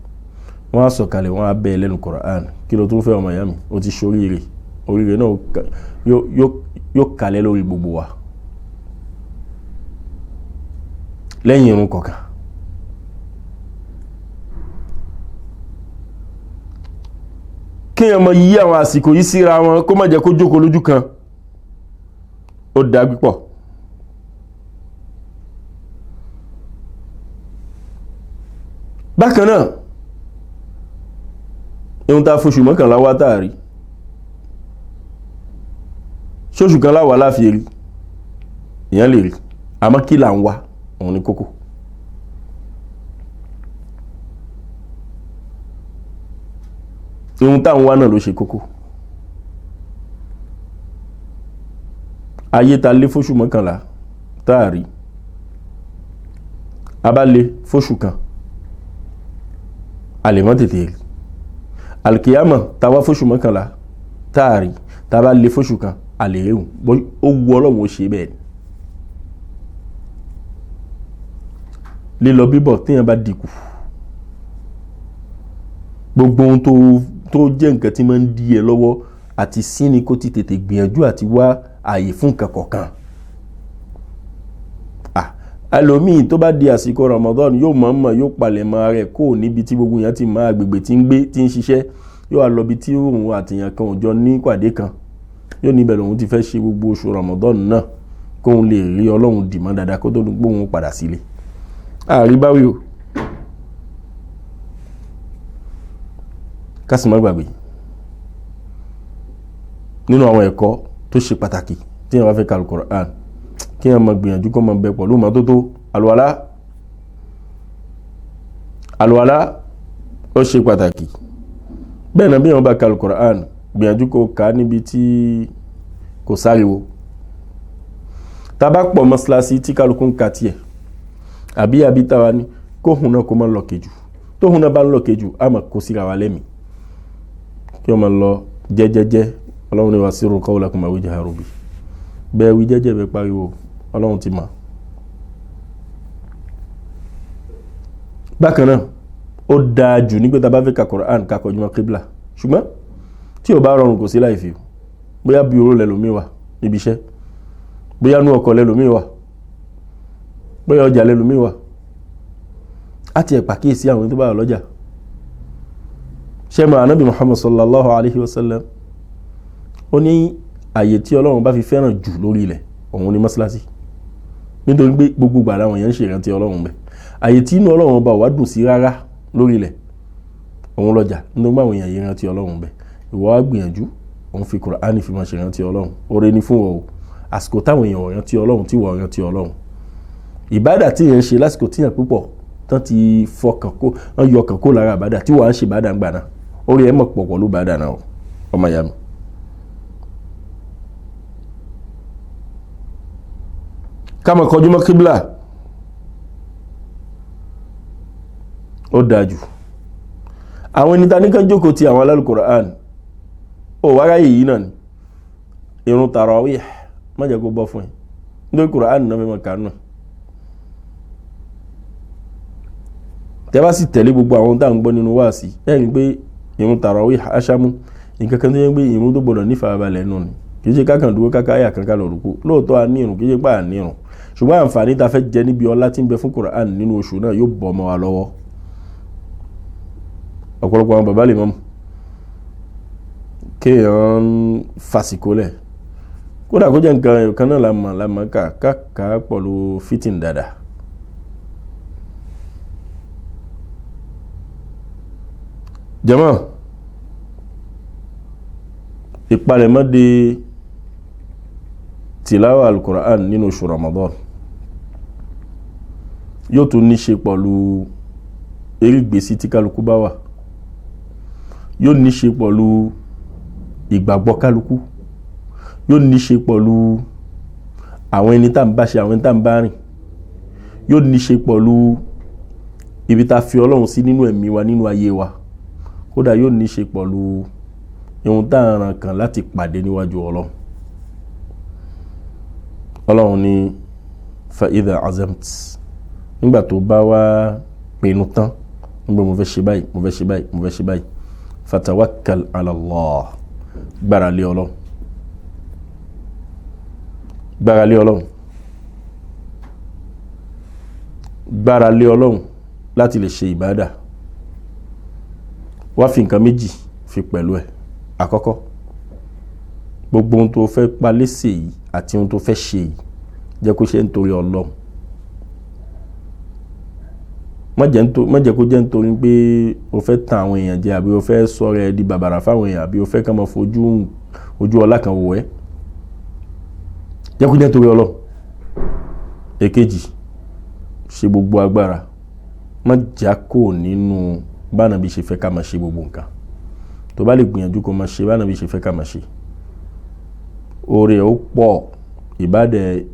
wọ́n á sọ̀kalẹ̀ wọ́n á bẹ́ẹ̀ lẹ́nu Kùránì kí ló tún fẹ́ ọmọ ìyá mi ó ti ṣoríire oríire náà yóò kalẹ̀ lórí gbogbo wa lẹ́yìn irun kọ̀ọ̀kan. kí ẹ mọ yí àwọn àsìkò yìí síra wọn kó má jẹ́ kó jókòó lójú kan ó dá pípọ̀. bákan náà ihun tá fóṣù mọ́kànlá wá táàrí ṣóṣù kan láwà láfi rí èèyàn lè rí àmọ́ kí là ń wá òun ní kókó. ihun tá ń wá náà ló ṣe kókó. ayé ta lé fóṣù mọ́kànlá táàrí abálé fóṣù kan a lè mọ́ tètè rí alkiyama tàwa fóṣù mọ́kànlá táàrí tàbá lè fóṣù kan a lè rí ó wu Ọlọ́run ó ṣe bẹ́ẹ̀ ni. lílọ bíbọ̀ tíyàn bá dìkù gbogbo ohun tó jẹ́ nǹkan tí máa ń dí ẹ lọ́wọ́ àti síni kó ti tètè gbìyànjú àti wá ààyè fún nǹkan kọ̀ọ̀kan. ẹlòmíì tó bá di àsìkò Ramadan yóò mọ̀ yóò palẹ̀ mọ́ rẹ̀ kó níbi tí gbogbo èèyàn ti máa agbègbè tí ń gbé tí ń ṣiṣẹ́ yóò wá lọ bí tí òun àtìyàn kan òjọ ní pàdé kan yóò níbẹ̀ lòun ti fẹ́ ṣe gbogbo oṣù Ramadan náà kóun lè rí Ọlọ́run dìmọ́ dáadáa kó tó gbóhun padà sílé. àríbáwí o kásìmọ́ gbàgbé nínú àwọn ẹ̀kọ́ tó ṣe pàtàkì tí wọ́n bá fẹ́ ka Al-Qur'an kí wọ́n máa gbìyànjú kó máa bẹ pẹ̀lú mọ́tótó àlùwàlá ó ṣe pàtàkì. bẹ́ẹ̀ náà bí wọ́n bá ka Al-Qur'an gbìyànjú kó kà níbi tí kò sáriwo. tá bá pọ̀ mọ́sálásí tí kálukú ń ka tiẹ̀ àbí tàwa ní kó hùn náà kó máa lọ kejù tó hùn náà bá ń lọ kejù á máa kó síra wa lẹ́mìí kí wọ́n máa lọ jẹ́jẹ́jẹ́ Ọlọ́run ní wa sirru qawlakum aw ijharu bihi bẹ́ẹ̀ wí jẹ́jẹ́ bẹ́ẹ̀ pariwo Ọlọ́run ti mọ̀. bákan náà ó dáa jù nígbà tá a bá fẹ́ ka Qur'an ká kọjú mọ́ kíbla ṣùgbọ́n tí ò bá rọrùn kò sí láì fi bóyá bí oró lẹ́lòmíì wà níbi iṣẹ́ bóyá nú ọkọ̀ lẹ́lòmíì wà bóyá ọjà lẹ́lòmíì wà á ti ẹ̀ pàkíyèsí àwọn tó bá wà lọ́jà. ṣẹ́mọ̀ Ànábì Muhammad sallallahu alaihi wasallam ó ní àyè tí Ọlọ́run bá fi fẹ́ràn jù lórí ilẹ̀ òun ni mọ́sálásí nítorí pé gbogbo gbàdá wọn yẹn ń ṣe ìrántí Ọlọ́run bẹ̀. àyè tí inú Ọlọ́run bá wà dùn sí rárá lórí ilẹ̀ òun lọ́jà nítorí àwọn èèyàn yìí rántí Ọlọ́run bẹ̀. ìwọ wá gbìyànjú òun fi Kùránì fi máa ṣe rántí Ọlọ́run oore ní fún ọ àsìkò táwọn èèyàn rántí Ọlọ́run tí wọ́n rántí Ọlọ́run ìbádà tí èèyàn ṣe lásìkò tí èèyàn púpọ̀ tán ti fọkàn kó wọ́n yọ ọkàn kó lára ìbádà tí wọ́n á ṣe ìbádà ń gbà náà orí ẹ̀ mọ̀ pọ̀ pọ̀ ló ìbádà náà ọmọ ìyá mi. ká máa kọjú mọ́ kíbla ó dájú àwọn ẹni ta ní kan jókòó ti àwọn Al-Qur'an ó wára yìí náà ni irun tarawih má jẹ́ kó bọ́ fún ẹ nítorí Qur'an náà mẹ́mọ̀ kanú tẹ́bá sì tẹ̀lé gbogbo àwọn tá à ń gbọ́ nínú wáàsí ẹ̀rí pé irun tarawih aṣámú nǹkan kan tó yẹ pé irun tó gbọdọ̀ nífàábalẹ̀ nù ni kì í ṣe kákan dúró káká àyà kankan lọ rúkú lóòótọ́ a ní irun kì í ṣe pé à ní irun ṣùgbọ́n àǹfààní ta fẹ́ jẹ níbi ọlá tí ń bẹ fún Qur'an nínú oṣù náà yóò bọ́ ọmọ wa lọ́wọ́ ọ̀pọ̀lọpọ̀ àwọn bàbá lè mọ́ kéèyàn fàsìkò lẹ̀ kódà kó jẹ́ nǹkan kan náà lámà ká pọ̀lú fitting dada jàmáà ìpalẹ̀mọ́ de tìláwà al-Qur'an nínú oṣù Ramadan yóò tún ní ṣe pẹ̀lú erígbèsí tí kálukú bá wà yóò ní ṣe pẹ̀lú ìgbàgbọ́ kálukú yóò ní ṣe pẹ̀lú àwọn ẹni tá ń bá ṣe àwọn ẹni tá ń bá rìn yóò ní ṣe pẹ̀lú ibi tá fi Ọlọ́run sí nínú ẹ̀mí wa nínú ayé wa kódà yóò ní ṣe pẹ̀lú ohun tá ràn kàn láti pàdé níwájú Ọlọ́run Ọlọ́run ní fa idha azamt nígbà tó bá wá pinnu tán nígbà mo fẹ́ ṣe báyìí mo fẹ́ ṣe báyìí mo fẹ́ ṣe báyìí fatawakkal ala Allah gbára lé Ọlọ́run gbára lé Ọlọ́run gbára lé Ọlọ́run láti lè ṣe ìbádà wá fi nǹkan méjì fi pẹ̀lú ẹ̀ àkọ́kọ́ gbogbo ohun tó fẹ́ palẹ́sẹ̀ yìí àti ohun tó fẹ́ ṣe yìí jẹ́ kó ṣe nítorí Ọlọ́run má jẹ́ kó jẹ́ nítorí pé o fẹ́ tàn àwọn èèyàn jẹ àbí o fẹ́ sọ̀rọ̀ ẹ di bàbàrà fáwọn èèyàn àbí o fẹ́ ká máa fojú ọlá kan wò ẹ́ jẹ́ kó jẹ́ nítorí Ọlọ́run èkejì ṣe gbogbo agbára má jà kó nínú bánàbí ṣe fẹ́ ká máa ṣe gbogbo nǹkan tó bá lè gbìyànjú kó máa ṣe bánàbí ṣe fẹ́ ká máa ṣe oore ó pọ̀ ìbádẹ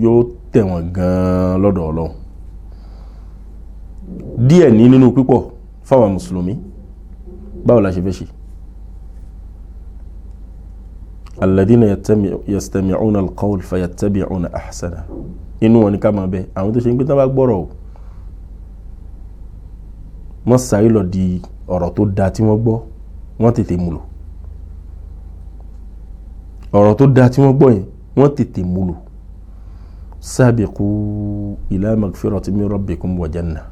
yóò tẹ̀wọ̀n gan-an lọ́dọ̀ Ọlọ́run díẹ̀ ní nínú pípọ̀ fáwọn mùsùlùmí báwo la ṣe fẹ́ ṣe alladhina yastami'una al-qawl fayattabi'una ahsana inú wọn ni ká máa bẹ àwọn tó ṣe ń gbé tán bá gbọ́rọ̀ wọ́n sáré lọ di ọ̀rọ̀ tó da tí wọ́n gbọ́ wọ́n tètè múlò ọ̀rọ̀ tó da tí wọ́n gbọ́ yẹn wọ́n tètè múlò sabiqu ila magfiratin min rabbikum wa jannah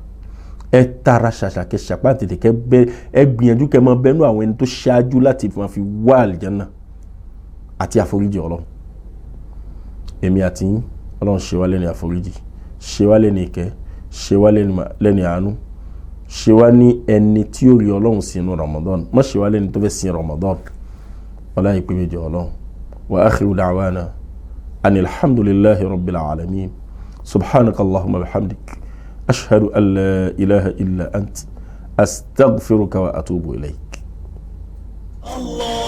ẹ tara ṣàṣàkẹ́ ṣàpá tètè kẹ́ bẹ́ ẹ gbìyànjú kẹ́ mọ́ bẹ́nu àwọn ẹni tó ṣáájú láti fi wá àlìjánná àti àforíjì Ọlọ́run èmi àti yín Ọlọ́run ṣe wá lẹ́ni àforíjì ṣe wá lẹ́ni ìkẹ́ ṣe wá lẹ́ni àánú ṣe wá ní ẹni tí ó rí Ọlọ́run sínú Ramadan má ṣe wá lẹ́ni tó fẹ́ sin Ramadan ọlá ìpè méjì Ọlọ́run wa akhiru da'wana anil hamdulillahi rabbil alamin subhanaka allahumma bihamdik ashhadu an la ilaha illa ant astaghfiruka wa atubu ilayk. Allah